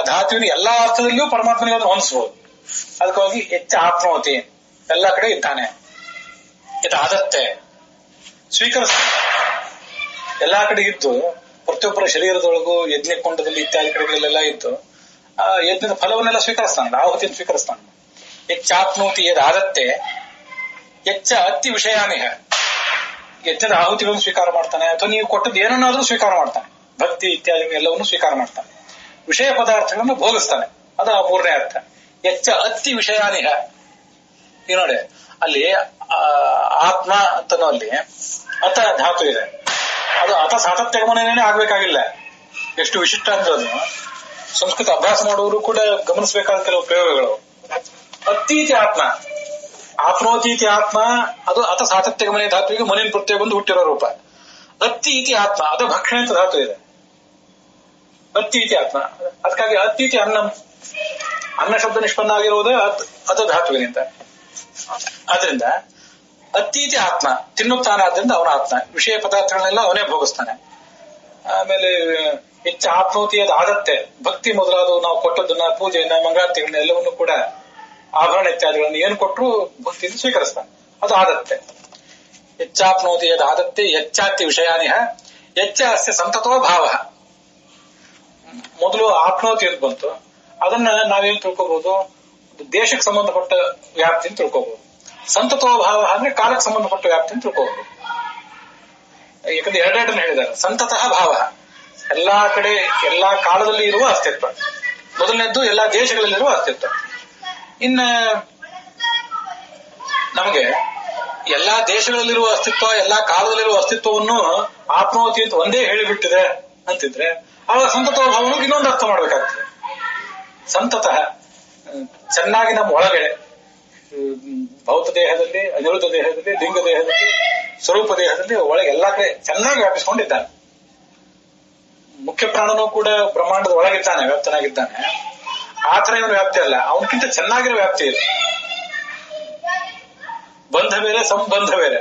ಧಾತುವಿನ ಎಲ್ಲಾ ಅರ್ಥದಲ್ಲಿಯೂ ಪರಮಾತ್ಮನಿಗೆ ಅದನ್ನು ಹೊಂದಿಸಬಹುದು. ಅದಕ್ಕಾಗಿ ಹೆಚ್ಚ ಆಪ್ನೋತಿ, ಎಲ್ಲಾ ಕಡೆ ಇದ್ದಾನೆ. ಇದಾದತ್ತೆ ಸ್ವೀಕರಿಸ್ತಾನೆ, ಎಲ್ಲಾ ಕಡೆ ಇದ್ದು ಪ್ರತಿಯೊಬ್ಬರ ಶರೀರದೊಳಗೂ ಯಜ್ಞಕೊಂಡದಲ್ಲಿ ಇತ್ಯಾದಿ ಕಡೆಗಳೆಲ್ಲ ಇದ್ದು ಆ ಯಜ್ಞದ ಫಲವನ್ನೆಲ್ಲ ಸ್ವೀಕರಿಸ್ತಾನೆ, ಆಹುತಿಯನ್ನು ಸ್ವೀಕರಿಸ್ತಾನೆ. ಹೆಚ್ಚಾಪ್ನೋತಿ ಯದಾದತ್ತೆ ಹೆಚ್ಚ ಅತಿ ವಿಷಯಾನಿಹ, ಯಜ್ಞದ ಆಹುತಿಗಳನ್ನು ಸ್ವೀಕಾರ ಮಾಡ್ತಾನೆ, ಅಥವಾ ನೀವು ಕೊಟ್ಟದ್ದು ಏನನ್ನಾದ್ರೂ ಸ್ವೀಕಾರ ಮಾಡ್ತಾನೆ. ಭಕ್ತಿ ಇತ್ಯಾದಿ ಎಲ್ಲವನ್ನು ಸ್ವೀಕಾರ ಮಾಡ್ತಾನೆ. ವಿಷಯ ಪದಾರ್ಥಗಳನ್ನು ಭೋಗಿಸ್ತಾನೆ, ಅದು ಮೂರನೇ ಅರ್ಥ. ಹೆಚ್ಚ ಅತಿ ವಿಷಯಾನಿಹ. ಈ ನೋಡಿ, ಅಲ್ಲಿ ಆತ್ಮ ಅಂತನೋ ಅಲ್ಲಿ ಅಥ ಧಾತು ಇದೆ. ಅದು ಅಥ ಸಾತತ್ಯಗಮನೇನೆ ಆಗ್ಬೇಕಾಗಿಲ್ಲ. ಎಷ್ಟು ವಿಶಿಷ್ಟ ಅಂದ್ರೆ ಅದು ಸಂಸ್ಕೃತ ಅಭ್ಯಾಸ ಮಾಡುವವರು ಕೂಡ ಗಮನಿಸಬೇಕಾದ ಕೆಲವು ಪ್ರಯೋಗಗಳು. ಅತ್ತೀತಿ ಆತ್ಮ, ಆಪ್ನೋತೀತಿ ಆತ್ಮ, ಅದು ಅಥ ಸಾತತ್ಯಗಮನೆ ಧಾತುವಿಗೆ ಮನಿನ್ ಪ್ರತ್ಯಯ ಬಂದು ಹುಟ್ಟಿರೋ ರೂಪ. ಅತ್ತೀತಿ ಆತ್ಮ, ಅದು ಭಕ್ಷಣೆ ಅಂತ ಧಾತು ಇದೆ. ಅತ್ತೀತಿ ಆತ್ಮ, ಅದಕ್ಕಾಗಿ ಅತ್ತೀತಿ ಅನ್ನ ಶಬ್ದ ನಿಷ್ಪನ್ನ ಆಗಿರುವುದೇ ಅಥ ಧಾತುವಿನಿಂದ. ಆದ್ರಿಂದ ಅತ್ತೀತಿ ಆತ್ಮ, ತಿನ್ನುತ್ತಾನೆ, ಆದ್ರಿಂದ ಅವನ ಆತ್ಮ. ವಿಷಯ ಪದಾರ್ಥಗಳನ್ನೆಲ್ಲ ಅವನೇ ಭೋಗಿಸ್ತಾನೆ. ಆಮೇಲೆ ಹೆಚ್ಚ ಆಪ್ನೋತಿ ಅದು ಆದತ್ತೆ, ಭಕ್ತಿ ಮೊದಲಾದವು ನಾವು ಕೊಟ್ಟದನ್ನ, ಪೂಜೆಯನ್ನ, ಮಂಗಳಾರತಿಗಳನ್ನ ಎಲ್ಲವನ್ನೂ ಕೂಡ ಆಭರಣ ಇತ್ಯಾದಿಗಳನ್ನು ಏನು ಕೊಟ್ಟರು ಭಕ್ತಿಯಿಂದ ಸ್ವೀಕರಿಸ್ತಾನೆ, ಅದು ಆದತ್ತೆ. ಹೆಚ್ಚಾಪ್ನೋತಿ ಅದು ಆದತ್ತೆ ಹೆಚ್ಚಾತಿ ವಿಷಯಾನಿಹ ಹೆಚ್ಚ ಅಸ್ಯ ಸಂತತೋ ಭಾವ. ಮೊದಲು ಆಪ್ನೋತಿ ಅಂತ ಬಂತು, ಅದನ್ನ ನಾವೇನ್ ತಿಳ್ಕೋಬಹುದು, ದೇಶಕ್ಕೆ ಸಂಬಂಧಪಟ್ಟ ವ್ಯಾಪ್ತಿ ಅಂತ ತಿಳ್ಕೋಬಹುದು. ಸಂತತೋ ಭಾವ ಅಂದ್ರೆ ಕಾಲಕ್ಕೆ ಸಂಬಂಧಪಟ್ಟ ವ್ಯಾಪ್ತಿ ಅಂತ ತಿಳ್ಕೋಬಹುದು. ಯಾಕಂದ್ರೆ ಎರಡೆರಡನ್ನು ಹೇಳಿದ್ದಾರೆ. ಸಂತತಃ ಭಾವ, ಎಲ್ಲಾ ಕಡೆ ಎಲ್ಲಾ ಕಾಲದಲ್ಲಿ ಇರುವ ಅಸ್ತಿತ್ವ. ಮೊದಲನೇದ್ದು ಎಲ್ಲಾ ದೇಶಗಳಲ್ಲಿರುವ ಅಸ್ತಿತ್ವ. ಇನ್ನ ನಮಗೆ ಎಲ್ಲಾ ದೇಶಗಳಲ್ಲಿರುವ ಅಸ್ತಿತ್ವ, ಎಲ್ಲಾ ಕಾಲದಲ್ಲಿರುವ ಅಸ್ತಿತ್ವವನ್ನು ಆತ್ಮವತಿ ಅಂತ ಒಂದೇ ಹೇಳಿಬಿಟ್ಟಿದೆ ಅಂತಿದ್ರೆ ಆವಾಗ ಸಂತತ ಭಾವನಿಗೆ ಇನ್ನೊಂದು ಅರ್ಥ ಮಾಡ್ಬೇಕಾಗ್ತದೆ. ಸಂತತಃ ಚೆನ್ನಾಗಿ ನಮ್ಮ ಒಳಗಡೆ ಭೌತ ದೇಹದಲ್ಲಿ, ಅನಿರುದ್ಧ ದೇಹದಲ್ಲಿ, ಲಿಂಗ ದೇಹದಲ್ಲಿ, ಸ್ವರೂಪ ದೇಹದಲ್ಲಿ ಒಳಗೆ ಎಲ್ಲಾ ಕಡೆ ಚೆನ್ನಾಗಿ ವ್ಯಾಪಿಸಿಕೊಂಡಿದ್ದಾನೆ. ಮುಖ್ಯ ಪ್ರಾಣನೂ ಕೂಡ ಬ್ರಹ್ಮಾಂಡದ ಒಳಗಿದ್ದಾನೆ, ವ್ಯಾಪ್ತನಾಗಿದ್ದಾನೆ. ಆತರ ಇವನು ವ್ಯಾಪ್ತಿ ಅಲ್ಲ, ಅವನಕ್ಕಿಂತ ಚೆನ್ನಾಗಿರೋ ವ್ಯಾಪ್ತಿ ಇದೆ. ಬಂಧ ಬೇರೆ, ಸಂಬಂಧ ಬೇರೆ.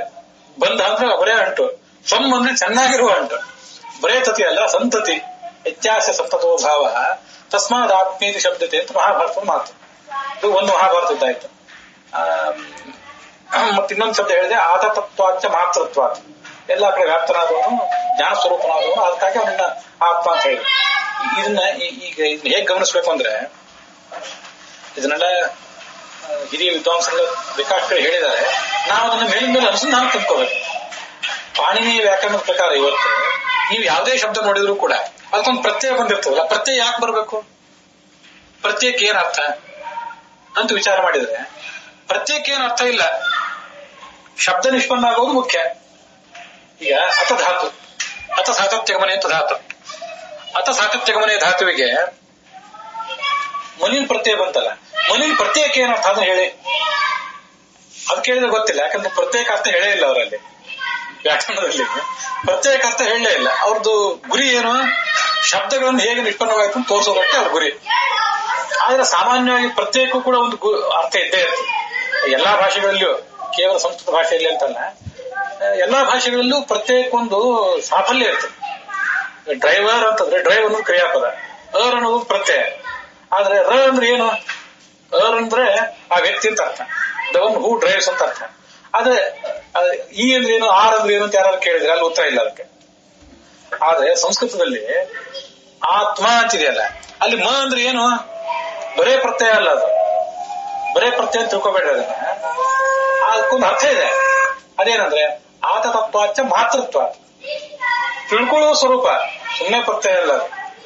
ಬಂಧ ಅಂದ್ರೆ ಬರೇ ಅಂಟು, ಸಂ ಅಂದ್ರೆ ಚೆನ್ನಾಗಿರುವ ಅಂಟು. ಬರೇ ತತಿ ಅಲ್ಲ, ಸಂತತಿ. ವ್ಯತ್ಯಾಸ ಸಂತತೋ ಭಾವ ತಸ್ಮಾದ್ ಆತ್ಮೀತಿ ಶಬ್ದತೆ ಅಂತ ಮಹಾಭಾರತದ ಮಾತು. ಇದು ಒಂದು ಮಹಾಭಾರತದ್ದಾಯ್ತು. ಮತ್ತೆ ಇನ್ನೊಂದು ಶಬ್ದ ಹೇಳಿದೆ, ಆತತತ್ವಾಚ ಮಾತೃತ್ವಾತ್. ಎಲ್ಲಾ ಕಡೆ ವ್ಯಾಪ್ತನಾದವನು, ಜ್ಞಾನ ಸ್ವರೂಪನಾದವನು, ಅದಕ್ಕಾಗಿ ಅವನನ್ನ ಆತ್ಮ ಅಂತ ಹೇಳಿ. ಇದನ್ನ ಈಗ ಹೇಗೆ ಗಮನಿಸ್ಬೇಕು ಅಂದ್ರೆ, ಇದನ್ನೆಲ್ಲ ಹಿರಿಯ ವಿದ್ವಾಂಸರೆಲ್ಲ ಬೇಕಾಷ್ಟು ಹೇಳಿದ್ದಾರೆ. ನಾವು ಅದನ್ನ ಮೇಲಿನ ಮೇಲೆ ಅನುಸಂಧಾನ ತಿಳ್ಕೋಬೇಕು. ಪಾಣಿನಿ ವ್ಯಾಕರಣದ ಪ್ರಕಾರ ಇವತ್ತು ನೀವು ಯಾವುದೇ ಶಬ್ದ ನೋಡಿದ್ರು ಕೂಡ ಅದಕ್ಕೊಂದು ಪ್ರತ್ಯಯ ಬಂದಿರ್ತದಲ್ಲ, ಪ್ರತ್ಯಯ ಯಾಕೆ ಬರಬೇಕು? ಪ್ರತ್ಯೇಕ ಏನ್ ಅರ್ಥ ಅಂತ ವಿಚಾರ ಮಾಡಿದ್ರೆ ಪ್ರತ್ಯೇಕ ಏನು ಅರ್ಥ ಇಲ್ಲ. ಶಬ್ದ ನಿಷ್ಪನ್ನ ಆಗೋದು ಮುಖ್ಯ. ಈಗ ಅತ ಧಾತು, ಅತ ಸಾತತ್ಯಗಮನೆ ಅಂತ ಧಾತು, ಅತ ಸಾತತ್ಯಗಮನೆ ಧಾತುವಿಗೆ ಮನಿನ್ ಪ್ರತ್ಯಯ ಬಂತಲ್ಲ, ಮನಿನ್ ಪ್ರತ್ಯೇಕ ಏನರ್ಥ ಅದನ್ನ ಹೇಳಿ. ಅದು ಕೇಳಿದ್ರೆ ಗೊತ್ತಿಲ್ಲ, ಯಾಕಂದ್ರೆ ಪ್ರತ್ಯೇಕ ಅರ್ಥ ಹೇಳೇ ಇಲ್ಲ ಅವರಲ್ಲಿ. ವ್ಯಾಕರಣದಲ್ಲಿ ಪ್ರತ್ಯೇಕ ಅರ್ಥ ಹೇಳಲೇ ಇಲ್ಲ. ಅವ್ರದ್ದು ಗುರಿ ಏನು, ಶಬ್ದಗಳನ್ನು ಹೇಗೆ ನಿಷ್ಪನ್ನವಾಯಿತು ಅಂತ ತೋರಿಸೋದಕ್ಕೆ ಅವ್ರ ಗುರಿ. ಆದ್ರೆ ಸಾಮಾನ್ಯವಾಗಿ ಪ್ರತ್ಯೇಕ ಕೂಡ ಒಂದು ಅರ್ಥ ಇದ್ದೇ ಇರ್ತದೆ ಎಲ್ಲಾ ಭಾಷೆಗಳಲ್ಲಿಯೂ, ಕೇವಲ ಸಂಸ್ಕೃತ ಭಾಷೆಯಲ್ಲಿ ಅಂತಲ್ಲ, ಎಲ್ಲಾ ಭಾಷೆಗಳಲ್ಲೂ ಪ್ರತ್ಯೇಕ ಒಂದು ಸಾಫಲ್ಯ ಇರ್ತದೆ. ಡ್ರೈವರ್ ಅಂತಂದ್ರೆ ಡ್ರೈವ್ ಅನ್ನೋದು ಕ್ರಿಯಾಪದ, ಅರ್ ಅನ್ನೋದು ಪ್ರತ್ಯಯ. ಆದ್ರೆ ರ ಅಂದ್ರೆ ಏನು, ಅರ್ ಅಂದ್ರೆ ಆ ವ್ಯಕ್ತಿ ಅಂತ ಅರ್ಥ, ದ ಒನ್ ಹೂ ಡ್ರೈವ್ಸ್ ಅಂತ ಅರ್ಥ. ಆದ್ರೆ ಈ ಅಂದ್ರೆ ಏನು, ಆರ್ ಅಂದ್ರೆ ಏನು ಅಂತ ಯಾರು ಕೇಳಿದ್ರೆ ಅಲ್ಲಿ ಉತ್ತರ ಇಲ್ಲ ಅದಕ್ಕೆ. ಆದ್ರೆ ಸಂಸ್ಕೃತದಲ್ಲಿ ಆತ್ಮ ಅಂತಿದೆಯಲ್ಲ, ಅಲ್ಲಿ ಮ ಅಂದ್ರೆ ಏನು, ಬರೇ ಪ್ರತ್ಯಯ ಅಲ್ಲ, ಅದು ಬರೇ ಪ್ರತ್ಯಯ ಅಂತ ತಿಳ್ಕೊಬೇಡ್ರಿ. ಅದನ್ನ ಅದಕ್ಕೊಂದು ಅರ್ಥ ಇದೆ. ಅದೇನಂದ್ರೆ ಆತ ತತ್ವಾಚ ಮಾತೃತ್ವ, ತಿಳ್ಕೊಳ್ಳುವ ಸ್ವರೂಪ, ಸುಮ್ಮನೆ ಪ್ರತ್ಯಯ ಅಲ್ಲ,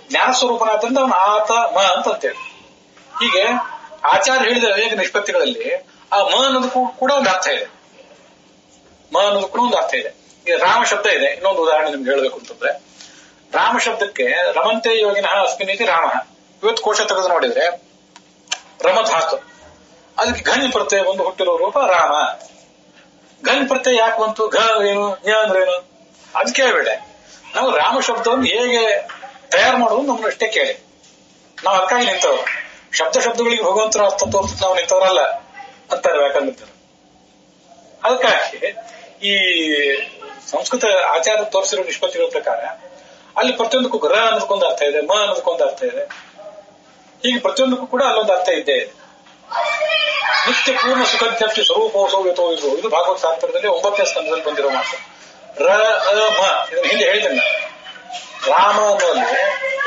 ಜ್ಞಾನ ಸ್ವರೂಪನಾದ್ರಿಂದ ಅವನು ಆತ ಮ ಅಂತೇಳಿ. ಹೀಗೆ ಆಚಾರ್ಯ ಹೇಳಿದ ಅನೇಕ ನಿಷ್ಪತ್ತಿಗಳಲ್ಲಿ ಆ ಮ ಅನ್ನೋದಕ್ಕೂ ಕೂಡ ಒಂದು ಅರ್ಥ ಇದೆ. ಮ ಅನ್ನೋದು ಕೂಡ ಒಂದು ಅರ್ಥ ಇದೆ. ಈಗ ರಾಮ ಶಬ್ದ ಇದೆ. ಇನ್ನೊಂದು ಉದಾಹರಣೆ ನಿಮ್ಗೆ ಹೇಳಬೇಕು ಅಂತಂದ್ರೆ, ರಾಮ ಶಬ್ದಕ್ಕೆ ರಮಂತೆ ಯೋಗಿನಃ ಅಸ್ಮಿನ್ ರಾಮ, ಇವತ್ತು ಕೋಶ ತೆಗೆದು ನೋಡಿದ್ರೆ ರಮಧಾತು, ಅದಕ್ಕೆ ಘನ್ ಪ್ರತ್ಯಯ ಬಂದು ಹುಟ್ಟಿರೋ ರೂಪ ರಾಮ. ಘನ್ ಪ್ರತ್ಯಯ ಯಾಕೆ ಬಂತು, ಘ ಏನು, ಜ್ಞ ಅಂದ್ರೆ ಏನು ಅದು ಕೇಳಬೇಡ. ನಾವು ರಾಮ ಶಬ್ದವನ್ನು ಹೇಗೆ ತಯಾರು ಮಾಡೋದು ನಮ್ಮನ್ನು ಅಷ್ಟೇ ಕೇಳಿ. ನಾವು ಅದಕ್ಕಾಗಿ ನಿಂತವ್ರು. ಶಬ್ದಗಳಿಗೆ ಭಗವಂತನ ಅರ್ಥ ತೋರಿಸ್ ನಾವು ನಿಂತವರಲ್ಲ ಅಂತಾರೆ ವ್ಯಾಕರಣ. ಅದಕ್ಕಾಗಿ ಈ ಸಂಸ್ಕೃತ ಆಚಾರ್ಯ ತೋರಿಸಿರೋ ನಿಷ್ಪತ್ತಿಗಳ ಪ್ರಕಾರ ಅಲ್ಲಿ ಪ್ರತಿಯೊಂದಕ್ಕೂ ರ ಅನ್ನೋದಕ್ಕೊಂದು ಅರ್ಥ ಇದೆ, ಮ ಅನ್ನೋದಕ್ಕೊಂದು ಅರ್ಥ ಇದೆ. ಹೀಗೆ ಪ್ರತಿಯೊಂದಕ್ಕೂ ಕೂಡ ಅಲ್ಲೊಂದು ಅರ್ಥ ಇದ್ದೇ ಇದೆ. ನಿತ್ಯ ಪೂರ್ಣ ಸುಖದ್ಯಪ್ತಿ ಸ್ವರೂಪೋತ್ಸವ ಯಥೋ, ಇದು ಭಾಗವತ ತಾತ್ಪರ್ಯದಲ್ಲಿ 9ನೇ ಸ್ಕಂದದಲ್ಲಿ ಬಂದಿರೋ ಮಾತು. ರ ಅ ಮ, ಇದನ್ನ ಹಿಂದೆ ಹೇಳಿದ್ದೇನೆ. ರಾಮ ಅನ್ನೋಲ್ಲಿ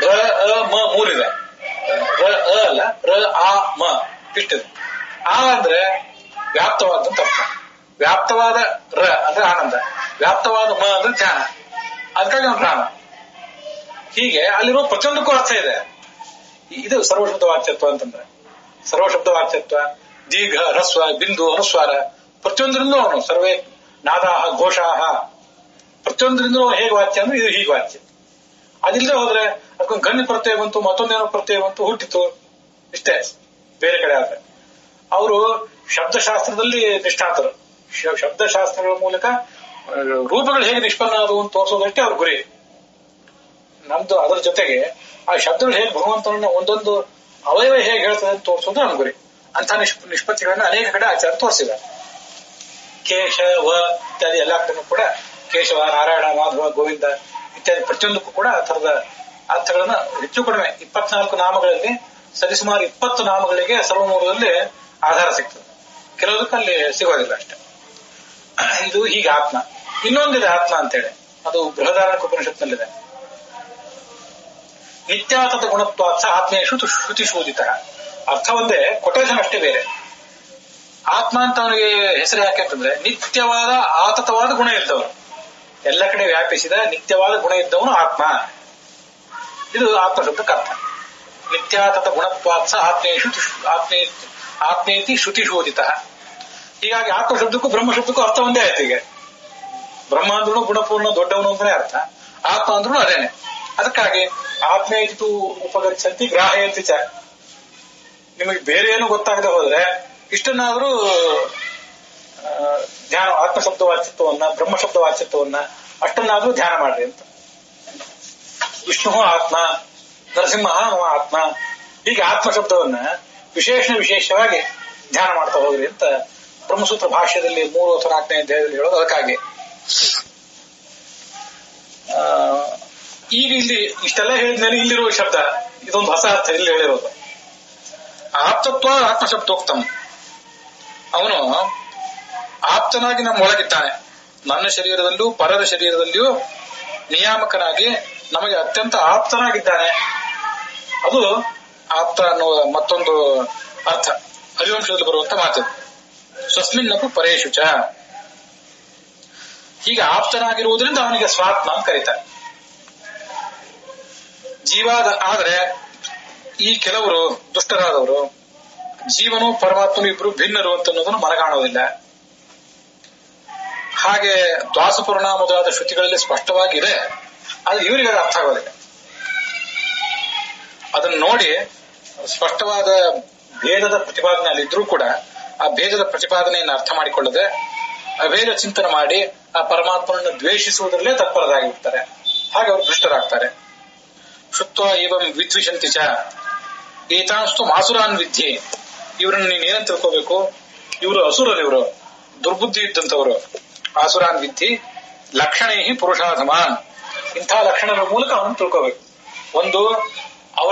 ರ ಅ ಮ ಮೂರಿದೆ. ರ ಅ ಅಲ್ಲ, ರ ಆ ಮ ಇಷ್ಟಿದೆ. ಆ ಅಂದ್ರೆ ವ್ಯಾಪ್ತವಾದಂತ ಅರ್ಥ. ವ್ಯಾಪ್ತವಾದ ರ ಅಂದ್ರೆ ಆನಂದ, ವ್ಯಾಪ್ತವಾದ ಮ ಅಂದ್ರೆ ಧ್ಯಾನ. ಅದಕ್ಕಾಗಿ ಅವ್ನು ರಾಮ. ಹೀಗೆ ಅಲ್ಲಿರೋ ಪ್ರತಿಯೊಂದಕ್ಕೂ ಅರ್ಥ ಇದೆ. ಇದು ಸರ್ವಶಬ್ದ ವಾಚ್ಯತ್ವ ಅಂತಂದ್ರೆ. ಸರ್ವಶಬ್ದ ವಾಚ್ಯತ್ವ, ದೀರ್ಘ, ಹ್ರಸ್ವ, ಬಿಂದು, ಅನುಸ್ವಾರ, ಪ್ರತಿಯೊಂದರಿಂದಲೂ ಅವನು ಸರ್ವೇ ನಾದಾಹ ಘೋಷಾಹ, ಪ್ರತಿಯೊಂದರಿಂದಲೂ ಹೇಗೆ ವಾಚ್ಯ ಅಂದ್ರೆ ಇದು ಹೀಗೆ ವಾಚ್ಯ. ಅದಿಲ್ಲದೆ ಹೋದ್ರೆ ಅದಕ್ಕೊಂದು ಗಣ್ಯ ಪ್ರತ್ಯಯ ಬಂತು, ಮತ್ತೊಂದೇನೋ ಪ್ರತ್ಯಯ ಬಂತು, ಹುಟ್ಟಿತು, ಇಷ್ಟೇ. ಬೇರೆ ಕಡೆ ಆದ್ರೆ ಅವರು ಶಬ್ದಶಾಸ್ತ್ರದಲ್ಲಿ ನಿಷ್ಠಾತರು. ಶಬ್ದಶಾಸ್ತ್ರಗಳ ಮೂಲಕ ರೂಪಗಳು ಹೇಗೆ ನಿಷ್ಪನ್ನ ಆದವು ಅಂತ ತೋರಿಸೋದಕ್ಕೆ ಅವ್ರ ಗುರಿ. ನಮ್ದು ಅದರ ಜೊತೆಗೆ ಆ ಶಬ್ದಗಳು ಹೇಗೆ ಭಗವಂತನನ್ನ ಒಂದೊಂದು ಅವಯವ ಹೇಗೆ ಹೇಳ್ತದೆ ಅಂತ ತೋರಿಸೋದು ನಮ್ಮ ಗುರಿ. ಅಂತ ನಿಷ್ಪತ್ತಿಗಳನ್ನ ಅನೇಕ ಕಡೆ ಆಚಾರ್ಯ ತೋರಿಸಿದ್ದಾರೆ. ಕೇಶವ ಇತ್ಯಾದಿ ಎಲ್ಲಾ ಕಡೆನೂ ಕೂಡ ಕೇಶವ, ನಾರಾಯಣ, ಮಾಧವ, ಗೋವಿಂದ ಇತ್ಯಾದಿ ಪ್ರತಿಯೊಂದಕ್ಕೂ ಕೂಡ ಆ ತರದ ಅರ್ಥಗಳನ್ನ ಹೆಚ್ಚು ಕಡಿಮೆ 24 ನಾಮಗಳಲ್ಲಿ ಸರಿಸುಮಾರು 20 ನಾಮಗಳಿಗೆ ಸರ್ವಮೂಲದಲ್ಲಿ ಆಧಾರ ಸಿಗ್ತದೆ. ಕೆಲವುದಕ್ಕಲ್ಲಿ ಸಿಗೋದಿಲ್ಲ ಅಷ್ಟೇ. ಇದು ಹೀಗೆ ಆತ್ಮ. ಇನ್ನೊಂದಿದೆ ಆತ್ಮ ಅಂತೇಳಿ, ಅದು ಬೃಹದಾರಣ್ಯಕ ಉಪನಿಷತ್ನಲ್ಲಿದೆ. ನಿತ್ಯಾತತ ಗುಣತ್ವಾತ್ಸ ಆತ್ಮೇಶು ಶ್ರುತಿಶೋಧಿತ. ಅರ್ಥ ಒಂದೇ, ಕೊಟೇಶನ್ ಅಷ್ಟೇ ಬೇರೆ. ಆತ್ಮ ಅಂತ ಅವನಿಗೆ ಹೆಸರು ಯಾಕೆ ಅಂತಂದ್ರೆ ನಿತ್ಯವಾದ ಆತತವಾದ ಗುಣ ಇದ್ದವನು, ಎಲ್ಲ ಕಡೆ ವ್ಯಾಪಿಸಿದ ನಿತ್ಯವಾದ ಗುಣ ಇದ್ದವನು ಆತ್ಮ. ಇದು ಆತ್ಮ ಶಬ್ದಕ್ಕೆ ಅರ್ಥ. ನಿತ್ಯಾತತ ಗುಣತ್ವಾತ್ಸ ಆತ್ಮೇಶು ಆತ್ಮೇತಿ ಶ್ರುತಿಶೋಧಿತ. ಹೀಗಾಗಿ ಆತ್ಮ ಶಬ್ದಕ್ಕೂ ಬ್ರಹ್ಮ ಶಬ್ದಕ್ಕೂ ಅರ್ಥ ಒಂದೇ ಆಯ್ತು. ಈಗ ಬ್ರಹ್ಮ ಅಂದ್ರೂ ಗುಣಪೂರ್ಣ ದೊಡ್ಡವನು ಅಂತಾನೆ ಅರ್ಥ, ಆತ್ಮ ಅಂದ್ರೂ ಅದೇನೆ. ಅದಕ್ಕಾಗಿ ಆತ್ಮೇತಿತು ಉಪಗಚ್ಚಂತಿ ಗ್ರಾಹಯಂತಿ ಚ. ನಿಮಗೆ ಬೇರೆ ಏನು ಗೊತ್ತಾಗದೆ ಹೋದ್ರೆ ಇಷ್ಟನ್ನಾದ್ರೂ ಧ್ಯಾನ, ಆತ್ಮಶಬ್ದ ವಾಚ್ಯತ್ವವನ್ನ, ಬ್ರಹ್ಮಶಬ್ದ ವಾಚ್ಯತ್ವವನ್ನ ಅಷ್ಟನ್ನಾದ್ರೂ ಧ್ಯಾನ ಮಾಡ್ರಿ ಅಂತ. ವಿಷ್ಣು ಆತ್ಮ, ನರಸಿಂಹ ಆತ್ಮ, ಹೀಗೆ ಆತ್ಮಶಬ್ದವನ್ನ ವಿಶೇಷವಾಗಿ ಧ್ಯಾನ ಮಾಡ್ತಾ ಹೋಗ್ರಿ ಅಂತ ಬ್ರಹ್ಮಸೂತ್ರ ಭಾಷ್ಯದಲ್ಲಿ 3 ಅಥವಾ 4ನೇ ಅಧ್ಯಾಯದಲ್ಲಿ ಹೇಳೋದು ಅದಕ್ಕಾಗಿ. ಈಗ ಇಲ್ಲಿ ಇಷ್ಟೆಲ್ಲ ಹೇಳಿದ್ಮೇಲೆ ಇಲ್ಲಿರುವ ಶಬ್ದ ಇದೊಂದು ಹೊಸ ಅರ್ಥ ಇಲ್ಲಿ ಹೇಳಿರೋದು. ಆಪ್ತತ್ವ ಆತ್ಮಶಬ್ದೋಕ್ತಂ. ಅವನು ಆಪ್ತನಾಗಿ ನಮ್ಮ ಒಳಗಿದ್ದಾನೆ. ನನ್ನ ಶರೀರದಲ್ಲೂ ಪರರ ಶರೀರದಲ್ಲಿಯೂ ನಿಯಾಮಕನಾಗಿ ನಮಗೆ ಅತ್ಯಂತ ಆಪ್ತನಾಗಿದ್ದಾನೆ. ಅದು ಆಪ್ತ ಅನ್ನುವ ಮತ್ತೊಂದು ಅರ್ಥ ಹರಿವಂಶದಲ್ಲಿ ಬರುವಂತ ಮಾತು. ಸ್ವಸ್ಮಿನ್ನಪು ಪರೇಶು ಚ. ಹೀಗೆ ಆಪ್ತನಾಗಿರುವುದರಿಂದ ಅವನಿಗೆ ಸ್ವಾತ್ಮ ಅಂತ ಕರೀತಾರೆ. ಜೀವಾದ ಆದ್ರೆ ಈ ಕೆಲವರು ದುಷ್ಟರಾದವರು ಜೀವನು ಪರಮಾತ್ಮನು ಇಬ್ರು ಭಿನ್ನರು ಅಂತ ಅನ್ನೋದನ್ನು ಮನಗಾಣೋದಿಲ್ಲ. ಹಾಗೆ ದ್ವಾಸಪೂರ್ಣ ಮೊದಲಾದ ಶ್ರುತಿಗಳಲ್ಲಿ ಸ್ಪಷ್ಟವಾಗಿದೆ, ಆದ್ರೆ ಇವರಿಗೆ ಅದು ಅರ್ಥ ಆಗೋದಿಲ್ಲ. ಅದನ್ನು ನೋಡಿ ಸ್ಪಷ್ಟವಾದ ಭೇದದ ಪ್ರತಿಪಾದನೆ ಅಲ್ಲಿದ್ರೂ ಕೂಡ ಆ ಭೇದದ ಪ್ರತಿಪಾದನೆಯನ್ನು ಅರ್ಥ ಮಾಡಿಕೊಳ್ಳದೆ ಅಭೇದ ಚಿಂತನೆ ಮಾಡಿ ಆ ಪರಮಾತ್ಮನನ್ನು ದ್ವೇಷಿಸುವುದರಲ್ಲೇ ತತ್ಪರರಾಗಿರ್ತಾರೆ. ಹಾಗೆ ಅವರು ಭ್ರಷ್ಟರಾಗ್ತಾರೆ. ಶುತ್ವ ಏವಂ ವಿದ್ವಿಷಂತಿ ಚ ಏತಾಂಸ್ತು ಮಾಸುರಾನ್ ವಿದ್ಯೆ. ಇವರನ್ನು ನೀನ್ ಏನಂತ ತಿಳ್ಕೋಬೇಕು, ಇವರು ಅಸುರರು, ಇವರು ದುರ್ಬುದ್ಧಿ ಇದ್ದಂಥವರು. ಆಸುರಾನ್ ವಿದ್ಯೆ ಲಕ್ಷಣೇ ಪುರುಷಾಧಮಾನ್. ಇಂತಹ ಲಕ್ಷಣಗಳ ಮೂಲಕ ಅವನು ತಿಳ್ಕೋಬೇಕು. ಒಂದು,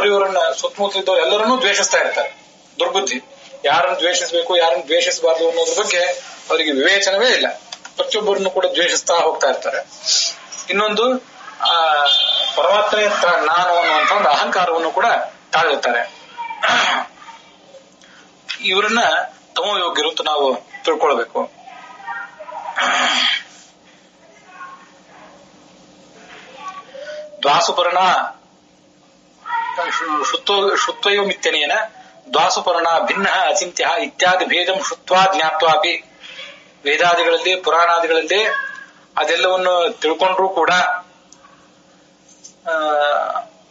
ಇವರನ್ನ ಸುತ್ತಮುತ್ತ ಇದ್ದವರು ಎಲ್ಲರನ್ನೂ ದ್ವೇಷಿಸ್ತಾ ಇರ್ತಾರೆ. ದುರ್ಬುದ್ಧಿ, ಯಾರನ್ನು ದ್ವೇಷಿಸಬೇಕು ಯಾರನ್ನು ದ್ವೇಷಿಸಬಾರ್ದು ಅನ್ನೋದ್ರ ಬಗ್ಗೆ ಅವರಿಗೆ ವಿವೇಚನವೇ ಇಲ್ಲ. ಪ್ರತಿಯೊಬ್ಬರನ್ನು ಕೂಡ ದ್ವೇಷಿಸ್ತಾ ಹೋಗ್ತಾ ಇರ್ತಾರೆ. ಇನ್ನೊಂದು, ಪರಮಾತ್ಮನೇ ನಾನು ಅನ್ನುವಂಥ ಒಂದು ಅಹಂಕಾರವನ್ನು ಕೂಡ ತಾಳಿರ್ತಾರೆ. ಇವರನ್ನ ತಮೋಯೋಗ್ಯರು ಅಂತ ನಾವು ತಿಳ್ಕೊಳ್ಬೇಕು. ದ್ವಾಸುಪರ್ಣ ಶುತ್ವಯೋ ಮಿತ್ಯನೇನ ದ್ವಾಸುಪರ್ಣ ಭಿನ್ನ ಅಚಿಂತ್ಯ ಇತ್ಯಾದಿ ಭೇದಂ ಶುತ್ವಾ ಜ್ಞಾತ್ವಾಪಿ. ವೇದಾದಿಗಳಲ್ಲಿ ಪುರಾಣಾದಿಗಳಲ್ಲಿ ಅದೆಲ್ಲವನ್ನು ತಿಳ್ಕೊಂಡ್ರೂ ಕೂಡ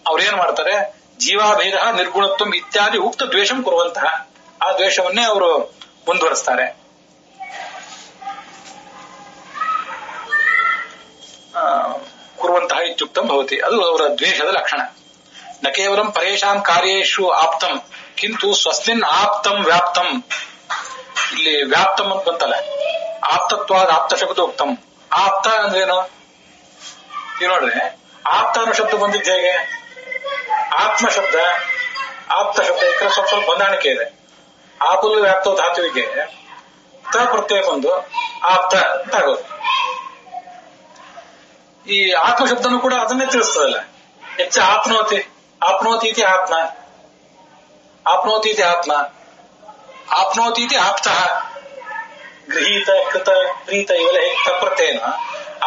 ಅವ್ರೇನ್ ಮಾಡ್ತಾರೆ, ಜೀವಾಭೇದ ನಿರ್ಗುಣತ್ವ ಇತ್ಯಾದಿ ಉಕ್ತ ದ್ವೇಷಂ ಕೊಡುವಂತಹ ಆ ದ್ವೇಷವನ್ನೇ ಅವರು ಮುಂದುವರಿಸ್ತಾರೆ. ಕುರುವಂತಹ ಇತ್ಯುಕ್ತಂ ಭವತಿ. ಅದು ಅವರ ದ್ವೇಷದ ಲಕ್ಷಣ. ನ ಕೇವಲಂ ಪರೇಶಾಂ ಕಾರ್ಯೇಶು ಆಪ್ತಂ ಕಿಂತು ಸ್ವಸ್ಮಿನ್ ಆಪ್ತಂ ವ್ಯಾಪ್ತಂ. ಇಲ್ಲಿ ವ್ಯಾಪ್ತಂ ಅಂತ ಬಂತಲ್ಲ, ಆಪ್ತತ್ವಾದ ಆಪ್ತ ಶಬ್ದೋಕ್ತಂ. ಆಪ್ತ ಅಂದ್ರೇನು? ಈಗ ನೋಡ್ರಿ, ಆಪ್ತ ಅನ್ನೋ ಶಬ್ದ ಬಂದಿದ್ದು ಹೇಗೆ? ಆತ್ಮ ಶಬ್ದ, ಆಪ್ತ ಶಬ್ದ ಈ ಕಡೆ ಸ್ವಲ್ಪ ಹೊಂದಾಣಿಕೆ ಇದೆ. ಆಪುಲ್ ವ್ಯಾಪ್ತ ಧಾತುವಿಗೆ ತ ಪ್ರತ್ಯಯ ಬಂದು ಆಪ್ತ ಅಂತ ಆಗೋದು. ಈ ಆತ್ಮ ಶಬ್ದನೂ ಕೂಡ ಅದನ್ನೇ ತಿಳಿಸ್ತದಲ್ಲ. ಹೆಚ್ಚ ಆಪ್ನೋತಿ, ಆಪ್ನೋತೀತಿ ಆತ್ಮ, ಆಪ್ನೋತೀತಿ ಆತ್ಮ, ಆಪ್ನೋತೀತಿ ಆಪ್ತ, ಗೃಹೀತ ಕೃತ ಪ್ರೀತ ಇವೆಲ್ಲ ಹೇಗೆ ತಪ್ರತ್ಯಯನ,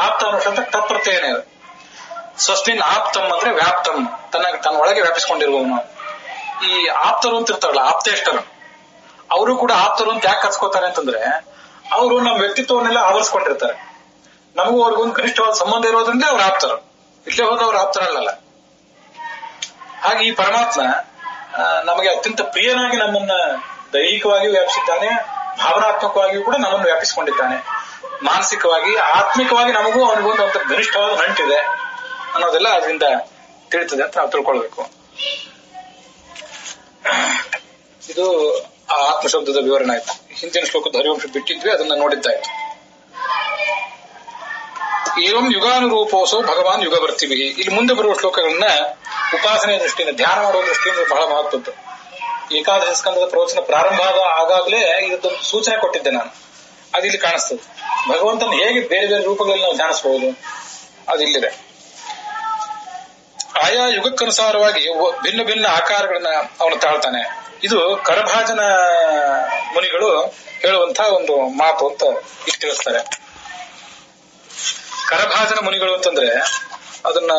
ಆಪ್ತ ಅನ್ನೋ ಶಬ್ದ ತಪ್ರತ್ಯಯನ. ಸ್ವಸ್ಮಿನ್ ಆಪ್ತಂ ಅಂದ್ರೆ ವ್ಯಾಪ್ತಂ, ತನ್ನ ಒಳಗೆ ವ್ಯಾಪಿಸ್ಕೊಂಡಿರುವವನು. ಈ ಆಪ್ತರು ಅಂತ ಇರ್ತಾರಲ್ಲ, ಆಪ್ತೇಷ್ಟರು, ಅವರು ಕೂಡ ಆಪ್ತರು ಅಂತ ಯಾಕೆ ಕರ್ಸ್ಕೋತಾರೆ ಅಂತಂದ್ರೆ, ಅವರು ನಮ್ಮ ವ್ಯಕ್ತಿತ್ವವನ್ನೆಲ್ಲ ಆವರಿಸ್ಕೊಂಡಿರ್ತಾರೆ. ನಮಗೂ ಅವ್ರಿಗೊಂದು ಕನಿಷ್ಠವಾದ ಸಂಬಂಧ ಇರೋದ್ರಿಂದ ಅವ್ರು ಆಪ್ತರು. ಇಲ್ಲೇ ಹೋದ ಅವ್ರು ಆಪ್ತರಲ್ಲ. ಹಾಗೆ ಈ ಪರಮಾತ್ಮ ನಮಗೆ ಅತ್ಯಂತ ಪ್ರಿಯನಾಗಿ ನಮ್ಮನ್ನ ದೈಹಿಕವಾಗಿಯೂ ವ್ಯಾಪಿಸಿದ್ದಾನೆ, ಭಾವನಾತ್ಮಕವಾಗಿಯೂ ಕೂಡ ನಮ್ಮನ್ನು ವ್ಯಾಪಿಸಿಕೊಂಡಿದ್ದಾನೆ. ಮಾನಸಿಕವಾಗಿ ಆತ್ಮಿಕವಾಗಿ ನಮಗೂ ಅವನಿಗೊಂದು ಅಂತ ಗರಿಷ್ಠವಾದ ನಂಟಿದೆ ಅನ್ನೋದೆಲ್ಲ ಅದರಿಂದ ತಿಳಿತದೆ ಅಂತ ನಾವು ತಿಳ್ಕೊಳ್ಬೇಕು. ಇದು ಆ ಆತ್ಮ ಶಬ್ದದ ವಿವರಣೆ ಆಯ್ತು. ಹಿಂದಿನ ಶ್ಲೋಕದ ಹರಿವಂಶ ಬಿಟ್ಟಿದ್ವಿ, ಅದನ್ನ ನೋಡಿದ್ದಾಯ್ತು. ಏವಂ ಯುಗಾನುರೂಪೋಸೋ ಭಗವಾನ್ ಯುಗವರ್ತಿಭಿ. ಇಲ್ಲಿ ಮುಂದೆ ಬರುವ ಶ್ಲೋಕಗಳನ್ನ ಉಪಾಸನೆಯ ದೃಷ್ಟಿಯಿಂದ, ಧ್ಯಾನ ಮಾಡುವ ದೃಷ್ಟಿಯಿಂದ ಬಹಳ ಮಹತ್ವದ್ದು. ಏಕಾದಶ ಸ್ಕಂದದ ಪ್ರವಚನ ಪ್ರಾರಂಭ ಆಗಾಗಲೇ ಇದೊಂದು ಸೂಚನೆ ಕೊಟ್ಟಿದ್ದೆ ನಾನು. ಅದಿಲ್ಲಿ ಕಾಣಿಸ್ತದೆ. ಭಗವಂತನ ಹೇಗೆ ಬೇರೆ ಬೇರೆ ರೂಪಗಳಲ್ಲಿ ನಾವು ಧ್ಯಾನಿಸಬಹುದು ಅದಿಲ್ಲಿದೆ. ಆಯಾ ಯುಗಕ್ಕನುಸಾರವಾಗಿ ಭಿನ್ನ ಭಿನ್ನ ಆಕಾರಗಳನ್ನ ಅವನು ತಾಳ್ತಾನೆ. ಇದು ಕರಭಾಜನ ಮುನಿಗಳು ಹೇಳುವಂತಹ ಒಂದು ಮಾತು ಅಂತ ಇಲ್ಲಿ ತಿಳಿಸ್ತಾರೆ. ಕರಭಾಜನ ಮುನಿಗಳು ಅಂತಂದ್ರೆ ಅದನ್ನ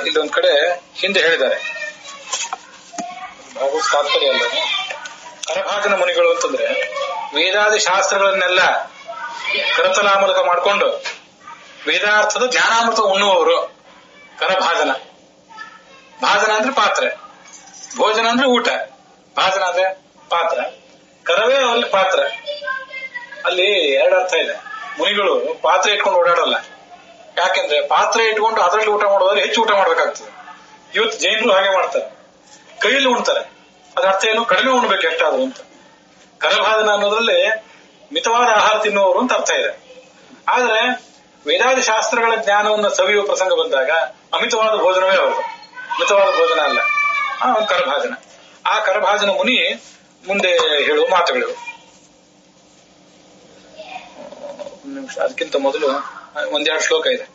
ಇಲ್ಲೊಂದ್ ಕಡೆ ಹಿಂದೆ ಹೇಳಿದ್ದಾರೆ. ತಾತ್ಪರ್ಯ ಅಲ್ಲ. ಕರಭಾಜನ ಮುನಿಗಳು ಅಂತಂದ್ರೆ ವೇದಾದಿ ಶಾಸ್ತ್ರಗಳನ್ನೆಲ್ಲ ಕರತಲಾಮಲಕ ಮಾಡಿಕೊಂಡು ವೇದಾರ್ಥದ ಜ್ಞಾನಾಮೃತ ಉಣ್ಣುವವರು ಕರಭಾಜನ. ಭಾಜನ ಅಂದ್ರೆ ಪಾತ್ರೆ, ಭೋಜನ ಅಂದ್ರೆ ಊಟ, ಭಾಜನ ಅಂದ್ರೆ ಪಾತ್ರ, ಕರವೇ ಅಲ್ಲಿ ಪಾತ್ರ. ಅಲ್ಲಿ ಎರಡು ಅರ್ಥ ಇದೆ. ಮುನಿಗಳು ಪಾತ್ರೆ ಇಟ್ಕೊಂಡು ಓಡಾಡಲ್ಲ. ಯಾಕೆಂದ್ರೆ ಪಾತ್ರೆ ಇಟ್ಕೊಂಡು ಅದರಲ್ಲಿ ಊಟ ಮಾಡೋದ್ರೆ ಹೆಚ್ಚು ಊಟ ಮಾಡ್ಬೇಕಾಗ್ತದೆ. ಇವತ್ತು ಜೈನರು ಹಾಗೆ ಮಾಡ್ತಾರೆ, ಕೈಯಲ್ಲಿ ಉಣ್ತಾರೆ. ಅದ್ರ ಅರ್ಥ ಏನು? ಕಡಿಮೆ ಉಣ್ಬೇಕು ಎಷ್ಟಾದ್ರು ಅಂತ. ಕರಭಾಜನ ಅನ್ನೋದ್ರಲ್ಲಿ ಮಿತವಾದ ಆಹಾರ ತಿನ್ನುವವರು ಅಂತ ಅರ್ಥ ಇದೆ. ಆದ್ರೆ ವೇದಾದಿ ಶಾಸ್ತ್ರಗಳ ಜ್ಞಾನವನ್ನು ಸವಿಯುವ ಪ್ರಸಂಗ ಬಂದಾಗ ಅಮಿತವಾದ ಭೋಜನವೇ ಅವರು, ಮಿತವಾದ ಭೋಜನ ಅಲ್ಲ. ಒಂದು ಕರಭಾಜನ. ಆ ಕರಭಾಜನ ಮುನಿ ಮುಂದೆ ಹೇಳುವ ಮಾತುಗಳು. ಅದಕ್ಕಿಂತ ಮೊದಲು ಒಂದೆರಡು ಶ್ಲೋಕ ಇದೆ.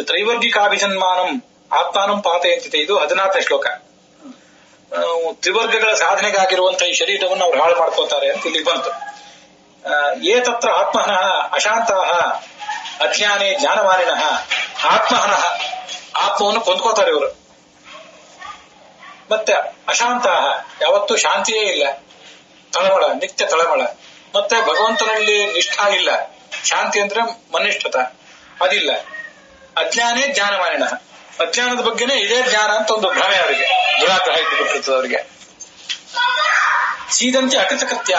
ತ್ರೈವರ್ಗಿಕಾಭಿಜನ್ಮಾನಂ ಆತ್ಮಾನಂ ಪಾತಯಂತಿದೆ. ಇದು 14ನೇ ಶ್ಲೋಕ. ತ್ರಿವರ್ಗಗಳ ಸಾಧನೆಗಾಗಿರುವಂತಹ ಈ ಶರೀರವನ್ನು ಅವ್ರು ಹಾಳು ಮಾಡ್ಕೋತಾರೆ ಅಂತ ಇಲ್ಲಿ ಬಂತು. ಏತತ್ರ ಆತ್ಮಹನಃ ಅಶಾಂತಃ ಅಜ್ಞಾನೇ ಜ್ಞಾನಮಾನಿನಃ ಆತ್ಮಹನಃ. ಆತ್ಮವನ್ನು ಕೊಂದ್ಕೋತಾರೆ ಇವರು. ಮತ್ತೆ ಅಶಾಂತ, ಯಾವತ್ತೂ ಶಾಂತಿಯೇ ಇಲ್ಲ, ತಳಮಳ, ನಿತ್ಯ ತಳಮಳ. ಮತ್ತೆ ಭಗವಂತನಲ್ಲಿ ನಿಷ್ಠಾ ಇಲ್ಲ. ಶಾಂತಿ ಅಂದ್ರೆ ಮನಿಷ್ಠತ ಅದಿಲ್ಲ. ಅಜ್ಞಾನೇ ಜ್ಞಾನಮಾನಿನ, ಅಜ್ಞಾನದ ಬಗ್ಗೆನೇ ಇದೇ ಜ್ಞಾನ ಅಂತ ಒಂದು ಭ್ರಮೆ ಅವರಿಗೆ, ದುರಾಗ್ರಹ ಇಟ್ಟುಬಿಟ್ಟಿರ್ತದೆ ಅವರಿಗೆ. ಸೀದಂತೆ ಅಕೃತ ಕೃತ್ಯ,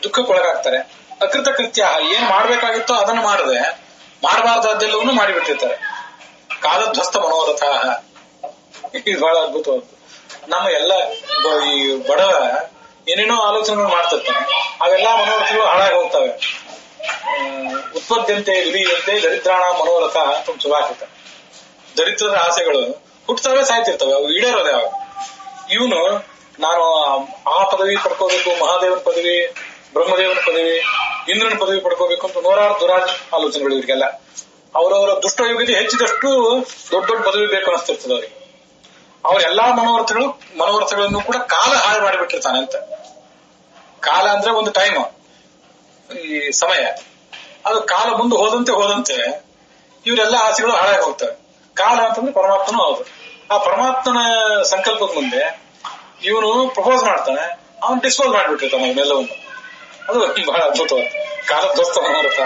ದುಃಖಕ್ಕೊಳಗಾಗ್ತಾರೆ. ಅಕೃತ ಕೃತ್ಯ, ಏನ್ ಮಾಡ್ಬೇಕಾಗಿತ್ತೋ ಅದನ್ನು ಮಾಡದೆ ಮಾಡಬಾರ್ದೆಲ್ಲವನ್ನೂ ಮಾಡಿಬಿಟ್ಟಿರ್ತಾರೆ. ಕಾಲಧ್ವಸ್ತ ಮನೋರಥ, ಇದು ಬಹಳ ಅದ್ಭುತವಾದ್ದು. ನಮ್ಮ ಎಲ್ಲ ಈ ಬಡವ ಏನೇನೋ ಆಲೋಚನೆಗಳು ಮಾಡ್ತಿರ್ತಾನೆ, ಅವೆಲ್ಲಾ ಮನೋರಥಗಳು ಹಾಳಾಗಿ ಹೋಗ್ತವೆ. ಉತ್ಪದ್ಯಂತೆ ವಿಲೀಯಂತೆ ದರಿದ್ರಾಣ ಮನೋರಥ ಅಂತ ಒಂದು ಸುಭಾಷಿತ. ದರಿದ್ರದ ಆಸೆಗಳು ಹುಟ್ಟುತ್ತವೆ, ಸಾಯ್ತಿರ್ತವೆ, ಅವು ಈಡೇರೋದೆ ಅವಾಗ. ಇವನು ನಾನು ಆ ಪದವಿ ಪಡ್ಕೋಬೇಕು, ಮಹಾದೇವನ ಪದವಿ, ಬ್ರಹ್ಮದೇವನ ಪದವಿ, ಇಂದ್ರನ ಪದವಿ ಪಡ್ಕೋಬೇಕು ಅಂತ ನೂರಾರು ದುರಾಜ್ ಆಲೋಚನೆಗಳು ಇವರಿಗೆಲ್ಲ. ಅವರವರ ದುಷ್ಟಯೋಗ್ಯತೆ ಹೆಚ್ಚಿದಷ್ಟು ದೊಡ್ಡ ದೊಡ್ಡ ಪದವಿ ಬೇಕು ಅನಿಸ್ತಿರ್ತದೆ ಅವರಿಗೆ. ಅವರೆಲ್ಲಾ ಮನೋರಥಗಳನ್ನು ಕೂಡ ಕಾಲ ಹಾಳು ಮಾಡಿಬಿಟ್ಟಿರ್ತಾನೆ ಅಂತ. ಕಾಲ ಅಂದ್ರೆ ಒಂದು ಟೈಮ್, ಈ ಸಮಯ, ಅದು ಕಾಲ ಮುಂದೆ ಹೋದಂತೆ ಇವರೆಲ್ಲ ಆಸೆಗಳು ಹಾಳಾಗಿ ಹೋಗ್ತವೆ. ಕಾಲ ಅಂತಂದ್ರೆ ಪರಮಾತ್ಮನೂ ಹೌದು. ಆ ಪರಮಾತ್ಮನ ಸಂಕಲ್ಪದ ಮುಂದೆ ಇವನು ಪ್ರಪೋಸ್ ಮಾಡ್ತಾನೆ, ಅವನು ಡಿಸ್ಪೋಸ್ ಮಾಡಿಬಿಟ್ಟಿರ್ತಾನೆ ಅವನ್ನೆಲ್ಲವನ್ನು. ಅದು ಬಹಳ ಅದ್ಭುತವಾದ ಕಾಲಧ್ವಸ್ತ ಮನೋರಥ.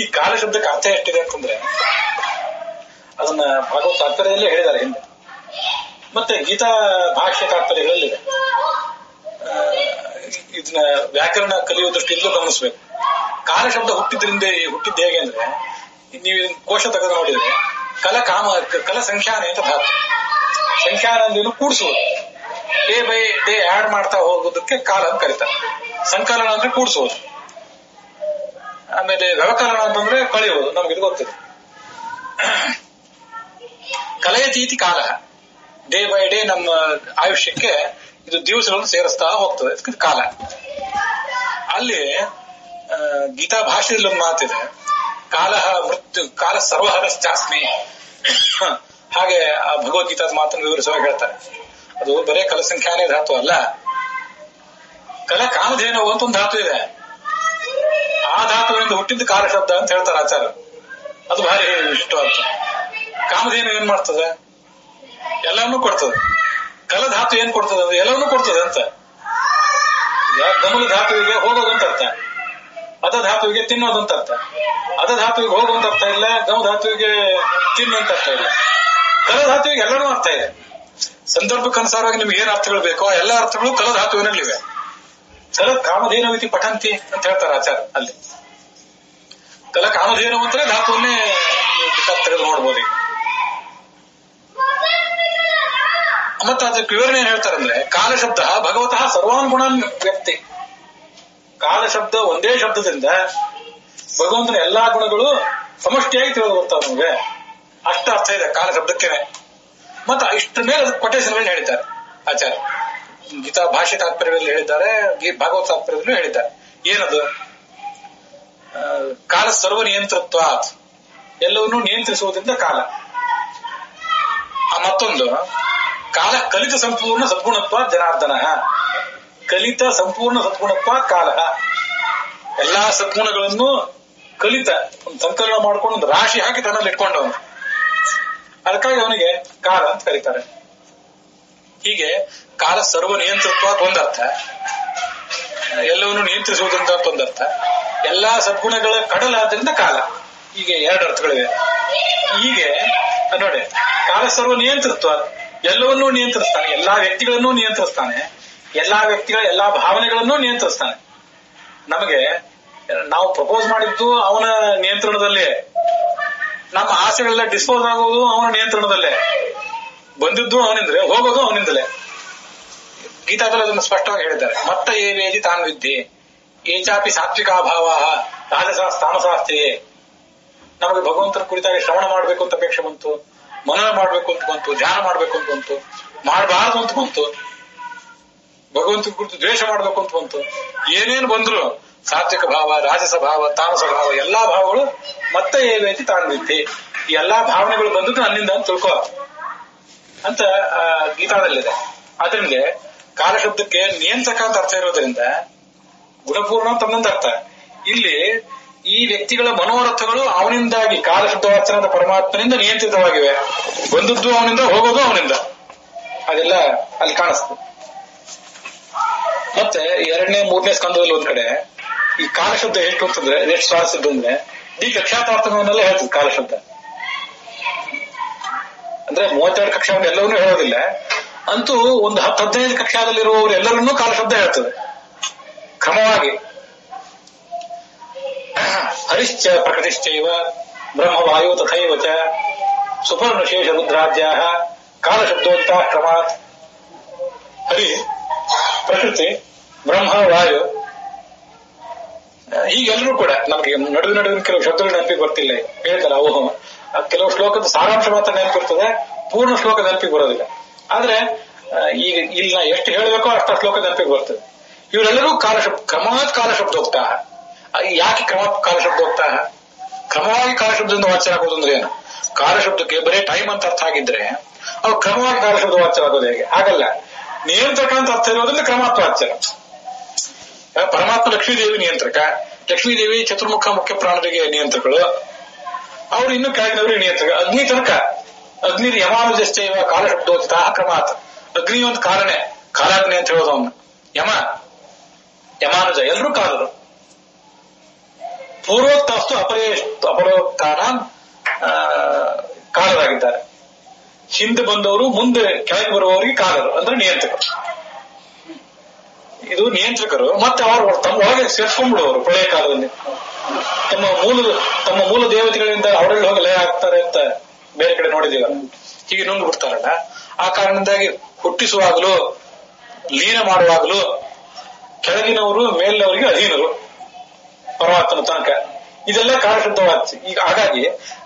ಈ ಕಾಲ ಶಬ್ದಕ್ಕೆ ಅರ್ಥ ಎಷ್ಟಿದೆ ಅಂತಂದ್ರೆ ಅದನ್ನ ಭಾಗವತ ತಾತ್ಪರ್ಯದಲ್ಲೇ ಹೇಳಿದ್ದಾರೆ ಹಿಂದೆ. ಮತ್ತೆ ಗೀತಾ ಭಾಷ್ಯ ತಾತ್ಪರ್ಯಗಳಲ್ಲಿದೆ. ಇದನ್ನ ವ್ಯಾಕರಣ ಕಲಿಯುವ ದೃಷ್ಟಿಯಿಂದ ಗಮನಿಸ್ಬೇಕು. ಕಾಲ ಶಬ್ದ ಹುಟ್ಟಿದ್ದ ಹೇಗೆ ಅಂದ್ರೆ, ನೀವು ಕೋಶ ತೆಗೆದು ನೋಡಿದ್ರೆ ಕಲ ಸಂಖ್ಯಾನ ಅಂತ ಧಾತು. ಸಂಖ್ಯಾನ ಅಂದ್ರೆ ಕೂಡಿಸುವುದು, ಡೇ ಬೈ ಡೇ ಆಡ್ ಮಾಡ್ತಾ ಹೋಗೋದಕ್ಕೆ ಕಾಲ ಅಂತ ಕರೀತಾರೆ. ಸಂಕಲನ ಅಂದ್ರೆ ಕೂಡಿಸುವುದು. ಆಮೇಲೆ ವ್ಯವಕಲನ ಅಂತಂದ್ರೆ ಕಳೆಯುವುದು, ನಮ್ಗೆ ಗೊತ್ತಿದೆ. ಕಲಯತೀತಿ ಕಾಲ, ಡೇ ಬೈ ಡೇ ನಮ್ಮ ಆಯುಷ್ಯಕ್ಕೆ ಇದು ದಿವಸಗಳನ್ನು ಸೇರಿಸ್ತಾ ಹೋಗ್ತದೆ, ಇದಕ್ಕೆ ಕಾಲ. ಅಲ್ಲಿ ಗೀತಾ ಭಾಷೆಯಲ್ಲಿ ಒಂದು ಮಾತಿದೆ, ಕಾಲ ಮೃತ್ಯು ಕಾಲ ಸರ್ವಹರಶ್ಚಾಸ್ಮಿ. ಹಾಗೆ ಆ ಭಗವದ್ಗೀತಾದ ಮಾತನ್ನು ವಿವರಿಸುವಾಗ ಹೇಳ್ತಾರೆ, ಅದು ಬರೇ ಕಲಸಂಖ್ಯಾನೇ ಧಾತು ಅಲ್ಲ, ಕಲ ಕಾಮಧೇನು ಅಂತ ಒಂದು ಧಾತು ಇದೆ. ಆ ಧಾತುವಿನಿಂದ ಹುಟ್ಟಿದ ಕಾಲ ಶಬ್ದ ಅಂತ ಹೇಳ್ತಾರೆ ಆಚಾರ್ಯ. ಅದು ಭಾರಿ ಇಷ್ಟವಾದ. ಕಾಮಧೇನು ಏನ್ ಮಾಡ್ತದೆ? ಎಲ್ಲವನ್ನೂ ಕೊಡ್ತದೆ. ಕಲಧಾತು ಏನ್ ಕೊಡ್ತದೆ ಅಂದ್ರೆ ಎಲ್ಲವನ್ನೂ ಕೊಡ್ತದೆ ಅಂತ. ಗಮಲ ಧಾತುವಿಗೆ ಹೋಗೋದಂತ ಅರ್ಥ, ಅದ ಧಾತುವಿಗೆ ತಿನ್ನೋದಂತ ಅರ್ಥ. ಅದ ಧಾತುವಿಗೆ ಹೋಗುವಂತ ಅರ್ಥ ಇಲ್ಲ, ಗಮ ಧಾತುವಿಗೆ ತಿನ್ನುವಂತ ಅರ್ಥ ಇಲ್ಲ. ಕಲಧಾತುವಿಗೆ ಎಲ್ಲರೂ ಅರ್ಥ ಇದೆ. ಸಂದರ್ಭಕ್ಕನುಸಾರವಾಗಿ ನಿಮ್ಗೆ ಏನ್ ಅರ್ಥಗಳು ಬೇಕೋ ಆ ಎಲ್ಲಾ ಅರ್ಥಗಳು ಕಲಧಾತುವಿನಲ್ಲಿವೆ. ಕಲ ಕಾಮಧೇನವಿತಿ ಪಠಂತಿ ಅಂತ ಹೇಳ್ತಾರೆ ಆಚಾರ್ಯ. ಅಲ್ಲಿ ಕಲ ಕಾಮಧೇನು ಅಂದ್ರೆ ಧಾತುವನ್ನೇ ತೆಗೆದು ನೋಡ್ಬೋದು. ಈಗ ಮತ್ತೆ ಅದಕ್ಕೆ ವಿವರಣೆ ಏನ್ ಹೇಳ್ತಾರಂದ್ರೆ, ಕಾಲ ಶಬ್ದ ಭಗವತಃ ಸರ್ವಾನುಗುಣಾನ್ ವ್ಯಕ್ತಿ. ಕಾಲ ಶಬ್ದ ಒಂದೇ ಶಬ್ದದಿಂದ ಭಗವಂತನ ಎಲ್ಲಾ ಗುಣಗಳು ಸಮಷ್ಟಿಯಾಗಿ ತಿಳಿದು ಬರ್ತಾವೆ ನಮಗೆ. ಅಷ್ಟ ಅರ್ಥ ಇದೆ ಕಾಲ ಶಬ್ದಕ್ಕೇನೆ. ಮತ್ತೆ ಇಷ್ಟ ಮೇಲೆ ಅದಕ್ಕೆ ಕೊಟೇಶನ್ಗಳನ್ನ ಹೇಳಿದ್ದಾರೆ ಆಚಾರ್ಯ. ಗೀತಾ ಭಾಷೆ ತಾತ್ಪರ್ಯದಲ್ಲಿ ಹೇಳಿದ್ದಾರೆ, ಭಾಗವತ ತಾತ್ಪರ್ಯದಲ್ಲೂ ಹೇಳಿದ್ದಾರೆ. ಏನದು? ಕಾಲ ಸರ್ವ ನಿಯಂತ್ರತ್ವ, ಎಲ್ಲವನ್ನೂ ನಿಯಂತ್ರಿಸುವುದರಿಂದ ಕಾಲ. ಮತ್ತೊಂದು ಕಾಲ ಕಲಿತ ಸಂಪೂರ್ಣ ಸದ್ಗುಣತ್ವ ಜನಾರ್ದನ. ಕಲಿತ ಸಂಪೂರ್ಣ ಸದ್ಗುಣತ್ವ ಕಾಲ. ಎಲ್ಲಾ ಸದ್ಗುಣಗಳನ್ನು ಕಲಿತ ಒಂದು ಸಂಕಲನ ಮಾಡ್ಕೊಂಡು ಒಂದು ರಾಶಿ ಹಾಕಿ ತನ್ನಲ್ಲಿ ಇಟ್ಕೊಂಡವನು, ಅದಕ್ಕಾಗಿ ಅವನಿಗೆ ಕಾಲ ಅಂತ ಕರೀತಾರೆ. ಹೀಗೆ ಕಾಲ ಸರ್ವ ನಿಯಂತ್ರತ್ವ ಒಂದರ್ಥ, ಎಲ್ಲವನ್ನು ನಿಯಂತ್ರಿಸುವುದಂತ ಒಂದರ್ಥ, ಎಲ್ಲಾ ಸದ್ಗುಣಗಳ ಕಡಲಾದ್ರಿಂದ ಕಾಲ. ಹೀಗೆ ಎರಡು ಅರ್ಥಗಳಿವೆ. ಹೀಗೆ ನೋಡಿ, ಕಾಲ ಸರ್ವ ನಿಯಂತ್ರತ್ವ, ಎಲ್ಲವನ್ನೂ ನಿಯಂತ್ರಿಸ್ತಾನೆ, ಎಲ್ಲಾ ವ್ಯಕ್ತಿಗಳನ್ನೂ ನಿಯಂತ್ರಿಸ್ತಾನೆ, ಎಲ್ಲಾ ವ್ಯಕ್ತಿಗಳ ಎಲ್ಲಾ ಭಾವನೆಗಳನ್ನೂ ನಿಯಂತ್ರಿಸ್ತಾನೆ. ನಮಗೆ ನಾವು ಪ್ರಪೋಸ್ ಮಾಡಿದ್ದು ಅವನ ನಿಯಂತ್ರಣದಲ್ಲೇ, ನಮ್ಮ ಆಸೆಗಳೆಲ್ಲ ಡಿಸ್ಪೋಸ್ ಆಗುವುದು ಅವನ ನಿಯಂತ್ರಣದಲ್ಲೇ, ಬಂದಿದ್ದು ಅವನಿಂದಲೇ, ಹೋಗೋದು ಅವನಿಂದಲೇ. ಗೀತಾದಲ್ಲಿ ಅದನ್ನು ಸ್ಪಷ್ಟವಾಗಿ ಹೇಳಿದ್ದಾರೆ. ಮತ್ತ ಏ ವೇದಿ ತಾನ್ ವಿದ್ಯೆ ಏಚಾಪಿ ಸಾತ್ವಿಕಾಭಾವ ರಾಜಸಾಸ್ ತಾಮಸಾಸ್ತೆಯೇ. ನಮಗೆ ಭಗವಂತನ ಕುರಿತಾಗಿ ಶ್ರವಣ ಮಾಡ್ಬೇಕು ಅಂತ ಅಪೇಕ್ಷೆ ಬಂತು, ಮನನ ಮಾಡ್ಬೇಕು ಅಂತ ಬಂತು, ಧ್ಯಾನ ಮಾಡ್ಬೇಕು ಅಂತ ಬಂತು, ಮಾಡಬಾರದು ಅಂತ ಬಂತು, ಭಗವಂತನ ಕುರಿತು ದ್ವೇಷ ಮಾಡ್ಬೇಕು ಅಂತ ಬಂತು, ಏನೇನು ಬಂದ್ರು ಸಾತ್ವಿಕ ಭಾವ, ರಾಜಸ ಭಾವ, ತಾಮಸ ಭಾವ, ಎಲ್ಲಾ ಭಾವಗಳು ಮತ್ತೆ ಏವೇತಿ ತಾಂಡಿದ್ದೆ. ಈ ಎಲ್ಲಾ ಭಾವನೆಗಳು ಬಂದದ್ದು ನನ್ನಿಂದ ಅಂತ ತಿಳ್ಕೋ ಅಂತ ಗೀತಾದಲ್ಲಿದೆ. ಆದ್ರಿಂದ ಕಾಲ ಶಬ್ದಕ್ಕೆ ನಿಯಂತ್ರಕ ಅಂತ ಅರ್ಥ ಇರೋದ್ರಿಂದ ಗುಣಪೂರ್ಣ ಅಂತ ಒಂದೊಂದು ಅರ್ಥ. ಇಲ್ಲಿ ಈ ವ್ಯಕ್ತಿಗಳ ಮನೋರಥಗಳು ಅವನಿಂದಾಗಿ, ಕಾಲ ಶಬ್ದವಾಚನದ ಪರಮಾತ್ಮನಿಂದ ನಿಯಂತ್ರಿತವಾಗಿವೆ. ಬಂದದ್ದು ಅವನಿಂದ, ಹೋಗೋದು ಅವನಿಂದ. ಅದೆಲ್ಲ ಅಲ್ಲಿ ಕಾಣಿಸ್ತದೆ. ಮತ್ತೆ 2ನೇ 3ನೇ ಸ್ಕಂದದಲ್ಲಿ ಒಂದ್ ಕಡೆ ಈ ಕಾಲಶಬ್ದ ಎಷ್ಟು ಅಂತಂದ್ರೆ ಎಷ್ಟು ಸ್ವಾರಸ್ಯದ್ದು ಅಂದ್ರೆ ಈ ಕಕ್ಷಾತಾರ್ಥವನ್ನೆಲ್ಲ ಹೇಳ್ತದೆ ಕಾಲಶಬ್ದ. ಅಂದ್ರೆ 32 ಕಕ್ಷಾವನ್ನು ಎಲ್ಲವನ್ನೂ ಹೇಳೋದಿಲ್ಲ, ಅಂತೂ ಒಂದು 10-15 ಕಕ್ಷಾದಲ್ಲಿರುವವರು ಎಲ್ಲರನ್ನೂ ಕಾಲಶಬ್ದ ಹೇಳ್ತದೆ ಕ್ರಮವಾಗಿ. ಹರಿಶ್ಚ ಪ್ರಕೃತಿಶ್ಚೈವ ಬ್ರಹ್ಮವಾಯು ತಥೈವ ಚ ಸುಪರ್ಣಶೇಷ ರುದ್ರಾದ್ಯಾ ಕಾಲಶಬ್ದೋಂತ ಕ್ರಮಾತ್. ಹರಿ, ಪ್ರಕೃತಿ, ಬ್ರಹ್ಮ, ವಾಯು, ಹೀಗೆಲ್ಲರೂ ಕೂಡ ನಮಗೆ ನಡುವಿನ ಕೆಲವು ಶಬ್ದಗಳು ನೆನಪಿಗೆ ಬರ್ತಿಲ್ಲ. ಹೇಳ್ತಾರೆ ಅವು ಕೆಲವು ಶ್ಲೋಕದ ಸಾರಾಂಶ ಮಾತ್ರ ನೆನಪಿರ್ತದೆ, ಪೂರ್ಣ ಶ್ಲೋಕ ನೆನಪಿಗೆ ಬರೋದಿಲ್ಲ. ಆದ್ರೆ ಈಗ ಇಲ್ಲಿ ನಾ ಎಷ್ಟು ಹೇಳಬೇಕೋ ಅಷ್ಟ ಶ್ಲೋಕ ನೆನಪಿಗೆ ಬರ್ತದೆ. ಇವರೆಲ್ಲರೂ ಕ್ರಮಾತ್ ಕಾಲಶಬ್ದೋಕ್ತಾ. ಯಾಕೆ ಕಾಲಶಬ್ದೋಕ್ತಾ? ಕ್ರಮವಾಗಿ ಕಾಲಶಬ್ದದಿಂದ ವಾಚ್ಯ ಆಗೋದು ಅಂದ್ರೆ ಏನು? ಕಾಲಶಬ್ದಕ್ಕೆ ಬರೀ ಟೈಮ್ ಅಂತ ಅರ್ಥ ಆಗಿದ್ರೆ ಅವ್ರು ಕ್ರಮವಾಗಿ ಕಾಲಶಬ್ದ ವಾಚ್ಯ ಆಗೋದು ಹೇಗೆ? ಆಗಲ್ಲ. ನಿಯಂತ್ರಕ ಅಂತ ಅರ್ಥ ಇರೋದ್ರಿಂದ ಕ್ರಮಾತ್ ವಾಚ್ಯ. ಪರಮಾತ್ಮ ಲಕ್ಷ್ಮೀದೇವಿ ನಿಯಂತ್ರಕ, ಲಕ್ಷ್ಮೀದೇವಿ ಚತುರ್ಮುಖ ಮುಖ್ಯ ಪ್ರಾಣರಿಗೆ ನಿಯಂತ್ರಕಗಳು, ಅವ್ರು ಇನ್ನು ಕೆಳಗಿನವರಿಗೆ ನಿಯಂತ್ರಕ. ಅಗ್ನಿ ತನಕ, ಅಗ್ನಿ ಯಮಾನುಜಶ್ಚೈವ ಕಾಲಶಬ್ದೋಚಿತ ಕ್ರಮಾತ್. ಅಗ್ನಿ ಒಂದು ಕಾಲನೇ, ಕಾಲಾಗ್ನಿ ಅಂತ ಹೇಳೋದು ಅವನು. ಯಮಾನುಜ ಎಲ್ಲರೂ ಕಾಲರು. ಪೂರ್ವೋಕ್ತಾಸ್ತು ಅಪರೋಕ್ತಾನ ಕಾಲರಾಗಿದ್ದಾರೆ. ಹಿಂದೆ ಬಂದವರು ಮುಂದೆ ಕೆಳಗೆ ಬರುವವರಿಗೆ ಕಾಲರು ಅಂದ್ರೆ ನಿಯಂತ್ರಕರು. ಇದು ನಿಯಂತ್ರಕರು. ಮತ್ತೆ ಅವರು ತಮ್ಮ ಒಳಗೆ ಸೇರ್ಸ್ಕೊಂಡ್ಬಿಡುವವರು ಪ್ರಳಯ ಕಾಲದಲ್ಲಿ. ತಮ್ಮ ಮೂಲ ದೇವತೆಗಳಿಂದ ಅವರಲ್ಲಿ ಹೋಗಿ ಲಯ ಆಗ್ತಾರೆ ಅಂತ ಬೇರೆ ಕಡೆ ನೋಡಿದೀವಲ್ಲ, ಹೀಗೆ ನುಂಗು ಬಿಡ್ತಾರಲ್ಲ. ಆ ಕಾರಣದಿಂದಾಗಿ ಹುಟ್ಟಿಸುವಾಗಲೂ ಲೀನ ಮಾಡುವಾಗಲೂ ಕೆಳಗಿನವರು ಮೇಲಿನವರಿಗೆ ಅಧೀನರು ಪರಮಾತ್ಮನ ತನಕ. ಇದೆಲ್ಲ ಕಾಲಶಬ್ದವಾಗ್ತಿ. ಈಗ ಹಾಗಾಗಿ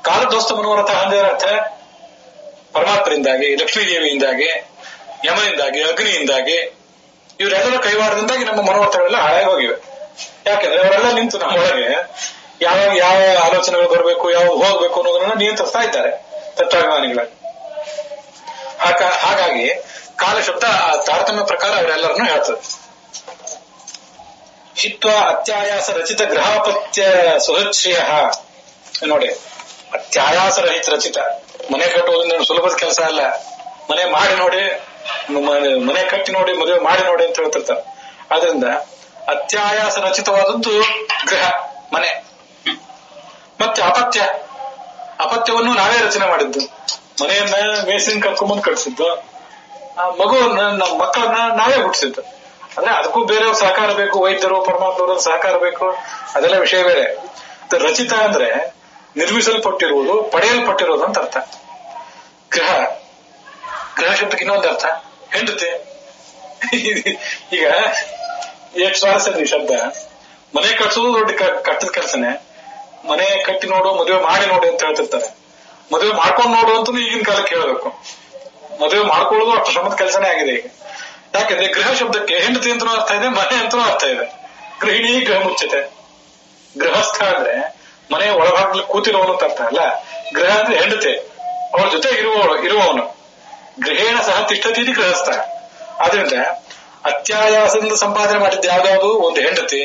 ಕಾಲದೋಸ್ತ ಮನೋರಥ ಅಂದ್ರೆ ಅರ್ಥ ಪರಮಾತ್ಮರಿಂದಾಗಿ, ಲಕ್ಷ್ಮೀದೇವಿಯಿಂದಾಗಿ, ಯಮನಿಂದಾಗಿ, ಅಗ್ನಿಯಿಂದಾಗಿ, ಇವರೆಲ್ಲರ ಕೈವಾರದಿಂದಾಗಿ ನಮ್ಮ ಮನೋರಥಗಳೆಲ್ಲ ಹಾಳಾಗಿ ಹೋಗಿವೆ. ಯಾಕೆಂದ್ರೆ ಅವರೆಲ್ಲ ನಿಂತು ನಮ್ಮೊಳಗೆ ಯಾವ ಆಲೋಚನೆಗಳು ಬರಬೇಕು, ಯಾವ ಹೋಗ್ಬೇಕು ಅನ್ನೋದನ್ನ ನಿಯಂತ್ರಿಸ್ತಾ ಇದ್ದಾರೆ ತತ್ವಾಭಿಮಾನಿಗಳಾಗಿ. ಹಾಗಾಗಿ ಕಾಲಶಬ್ದ ತಾರತಮ್ಯ ಪ್ರಕಾರ ಅವರೆಲ್ಲರನ್ನೂ ಹೇಳ್ತದೆ. ಹಿತ್ವ ಅತ್ಯಾಯಾಸ ರಚಿತ ಗೃಹಾಪತ್ಯ ಸುಹೃಶ್ರಿಯ. ನೋಡಿ, ಅತ್ಯಾಯಾಸ ರಹಿತ ರಚಿತ. ಮನೆ ಕಟ್ಟುವುದರಿಂದ ಸುಲಭದ ಕೆಲಸ ಅಲ್ಲ. ಮನೆ ಮಾಡಿ ನೋಡಿ, ಮನೆ ಕಟ್ಟಿ ನೋಡಿ, ಮದುವೆ ಮಾಡಿ ನೋಡಿ ಅಂತ ಹೇಳ್ತಿರ್ತಾರೆ. ಆದ್ರಿಂದ ಅತ್ಯಾಯಾಸ ರಚಿತವಾದದ್ದು ಗೃಹ, ಮನೆ. ಮತ್ತೆ ಅಪತ್ಯವನ್ನು ನಾವೇ ರಚನೆ ಮಾಡಿದ್ದು. ಮನೆಯನ್ನ ಮೇಸಿನ ಕರ್ಕೊಂಬಂದು ಕಟ್ಸಿದ್ದು, ಆ ಮಗುವನ್ನ ನಮ್ಮ ಮಕ್ಕಳನ್ನ ನಾವೇ ಹುಟ್ಟಿಸಿದ್ದು. ಅಂದ್ರೆ ಅದಕ್ಕೂ ಬೇರೆಯವ್ರ ಸಹಕಾರ ಬೇಕು, ವೈದ್ಯರು ಪರಮಾತ್ಮರ ಸಹಕಾರ ಬೇಕು, ಅದೆಲ್ಲ ವಿಷಯ ಬೇರೆ. ರಚಿತ ಅಂದ್ರೆ ನಿರ್ಮಿಸಲ್ಪಟ್ಟಿರುವುದು, ಪಡೆಯಲ್ಪಟ್ಟಿರುವುದು ಅಂತ ಅರ್ಥ. ಗೃಹ ಶಬ್ದಕ್ಕೆ ಇನ್ನೊಂದು ಅರ್ಥ ಹೆಂಡತಿ. ಈಗ ಎಷ್ಟು ಸ್ವಾರಸ್ಯ ಈ ಶಬ್ದ. ಮನೆ ಕಟ್ಸೋದು ದೊಡ್ಡ ಕಟ್ಟದ ಕೆಲಸನೇ. ಮನೆ ಕಟ್ಟಿ ನೋಡು, ಮದುವೆ ಮಾಡಿ ನೋಡು ಅಂತ ಹೇಳ್ತಿರ್ತಾರೆ. ಮದುವೆ ಮಾಡ್ಕೊಂಡು ನೋಡು ಅಂತ ಈಗಿನ ಕಾಲಕ್ಕೆ ಹೇಳ್ಬೇಕು. ಮದುವೆ ಮಾಡ್ಕೊಳ್ಳೋದು ಅಷ್ಟು ಶ್ರಮದ ಕೆಲಸನೇ ಆಗಿದೆ ಈಗ. ಯಾಕೆಂದ್ರೆ ಗೃಹ ಶಬ್ದಕ್ಕೆ ಹೆಂಡತಿ ಅಂತನೂ ಅರ್ಥ ಇದೆ, ಮನೆ ಅಂತನೂ ಅರ್ಥ ಇದೆ. ಗೃಹಿಣಿ, ಗೃಹ ಮುಚ್ಚತೆ. ಗೃಹಸ್ಥ ಅಂದ್ರೆ ಮನೆ ಒಳಭಾಗದಲ್ಲಿ ಕೂತಿರೋವನು ಅಂತ ಅರ್ಥ ಅಲ್ಲ. ಗೃಹ ಅಂದ್ರೆ ಹೆಂಡತಿ, ಅವಳ ಜೊತೆ ಇರುವವನು. ಗೃಹೇಣ ಸಹ ತಿಷ್ಠತೀತಿ ಗೃಹಸ್ಥ. ಆದ್ರಿಂದ ಅತ್ಯಾಯಾಸದಿಂದ ಸಂಪಾದನೆ ಮಾಡಿದ್ದು ಯಾವ್ದಾವುದು? ಒಂದು ಹೆಂಡತಿ,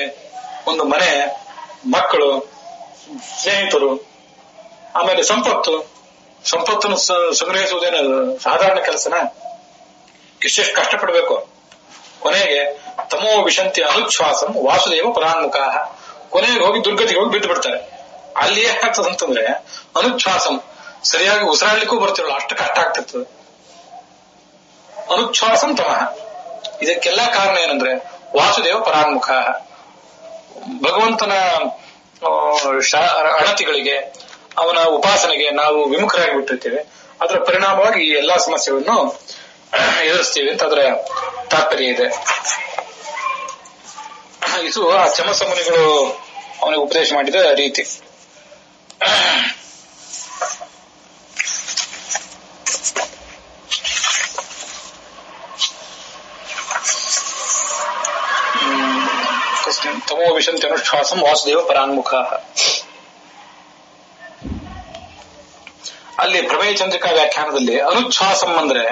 ಒಂದು ಮನೆ, ಮಕ್ಕಳು, ಸ್ನೇಹಿತರು, ಆಮೇಲೆ ಸಂಪತ್ತನ್ನು ಸಂಗ್ರಹಿಸುವುದೇನು ಸಾಧಾರಣ ಕೆಲಸನ? ಇಷ್ಟೆಷ್ಟು ಕಷ್ಟಪಡ್ಬೇಕು. ಕೊನೆಗೆ ತಮೋ ವಿಶಂತಿ ಅನುಚ್ಛ್ವಾಸಂ ವಾಸುದೇವ ಪರಾನ್ಮುಖ. ಕೊನೆಗೆ ಹೋಗಿ ದುರ್ಗತಿಗೆ ಹೋಗಿ ಬಿದ್ದು ಬಿಡ್ತಾರೆ. ಅಲ್ಲಿ ಏನಾಗ್ತದಂತಂದ್ರೆ ಅನುಚ್ಛ್ವಾಸಂ, ಸರಿಯಾಗಿ ಉಸಿರಾಡ್ಲಿಕ್ಕೂ ಬರ್ತಿರಲ್ಲ, ಅಷ್ಟು ಕಷ್ಟ ಆಗ್ತಿರ್ತದೆ. ಅನುಚ್ಛ್ವಾಸಂ ತಮಃ. ಇದಕ್ಕೆಲ್ಲ ಕಾರಣ ಏನಂದ್ರೆ ವಾಸುದೇವ ಪರಾನ್ಮುಖ. ಭಗವಂತನ ಅಣತಿಗಳಿಗೆ, ಅವನ ಉಪಾಸನೆಗೆ ನಾವು ವಿಮುಖರಾಗಿ ಬಿಟ್ಟಿರ್ತೇವೆ. ಅದರ ಪರಿಣಾಮವಾಗಿ ಈ ಎಲ್ಲಾ ಸಮಸ್ಯೆಗಳನ್ನು ಎದುರಿಸ್ತೀವಿ ಅಂತ ಅದರ ತಾತ್ಪರ್ಯ ಇದೆ. ಇದು ಆ ಚಮಸ ಮುನಿಗಳು ಅವನಿಗೆ ಉಪದೇಶ ಮಾಡಿದ ರೀತಿ. ತಮೋ ವಿಶಂತಿ ಅನುಶ್ವಾಸಂ ವಾಸುದೇವ ಪರಾನ್ಮುಖ. ಅಲ್ಲಿ ಪ್ರಮೇಯ ಚಂದ್ರಿಕಾ ವ್ಯಾಖ್ಯಾನದಲ್ಲಿ ಅನುಚ್ಛ್ವಾಸಂ ಅಂದ್ರೆ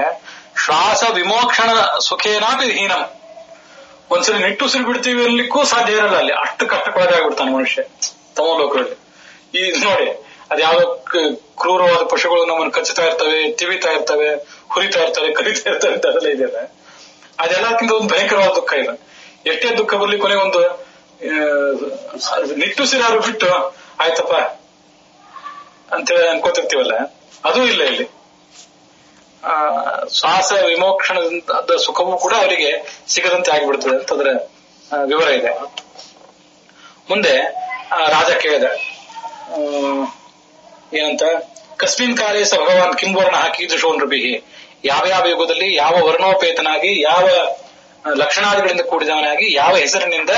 ಶ್ವಾಸ ವಿಮೋಕ್ಷಣ ಸುಖೇನಾಪಿ ಹೀನಂ. ಒಂದ್ಸರಿ ನಿಟ್ಟುಸಿರು ಬಿಡ್ತೀವಿ ಅನ್ಲಿಕ್ಕೂ ಸಾಧ್ಯ ಇರಲ್ಲ. ಅಲ್ಲಿ ಅಷ್ಟು ಕಷ್ಟಕ್ಕೊಳಗಾಗ್ಬಿಡ್ತಾನೆ ಮನುಷ್ಯ ತಮೋ ಲೋಕದಲ್ಲಿ. ಈ ನೋಡಿ, ಅದ್ಯಾವುದೋ ಕ್ರೂರವಾದ ಪಶುಗಳು ನಮ್ಮನ್ನು ಕಚ್ಚುತ್ತಾ ಇರ್ತವೆ, ತಿವಿತಾ ಇರ್ತವೆ, ಹುರಿತಾ ಇರ್ತವೆ, ಕರಿತಾ ಇರ್ತವೆ ಅಂತ ಅದೆಲ್ಲ ಇದೆಯಲ್ಲ, ಅದೆಲ್ಲಕ್ಕಿಂತ ಒಂದು ಭಯಂಕರವಾದ ದುಃಖ ಇದೆ. ಎಷ್ಟೇ ದುಃಖ ಬರ್ಲಿ ಕೊನೆ ಒಂದು ನಿಟ್ಟುಸಿರಾರು ಬಿಟ್ಟು ಆಯ್ತಪ್ಪ ಅಂತೇಳಿ ಅನ್ಕೋತಿರ್ತೀವಲ್ಲ, ಅದೂ ಇಲ್ಲ ಇಲ್ಲಿ. ಶ್ವಾಸ ವಿಮೋಕ್ಷಣದ ಸುಖವೂ ಕೂಡ ಅವರಿಗೆ ಸಿಗದಂತೆ ಆಗಿಬಿಡ್ತದೆ ಅಂತ ಅದರ ವಿವರ ಇದೆ. ಮುಂದೆ ರಾಜ ಕೇಳಿದ, ಏನಂತ, ಕಸ್ಮಿನ್ ಕಾಲೇ ಸ ಭಗವಾನ್ ಕಿಂವರ್ಣ ಕೀದೃಶೋ ನೃಭಿಹಿ, ಯಾವ ಯಾವ ಯುಗದಲ್ಲಿ ಯಾವ ವರ್ಣೋಪೇತನಾಗಿ, ಯಾವ ಲಕ್ಷಣಾದಿಗಳಿಂದ ಕೂಡಿದವನಾಗಿ, ಯಾವ ಹೆಸರಿನಿಂದ,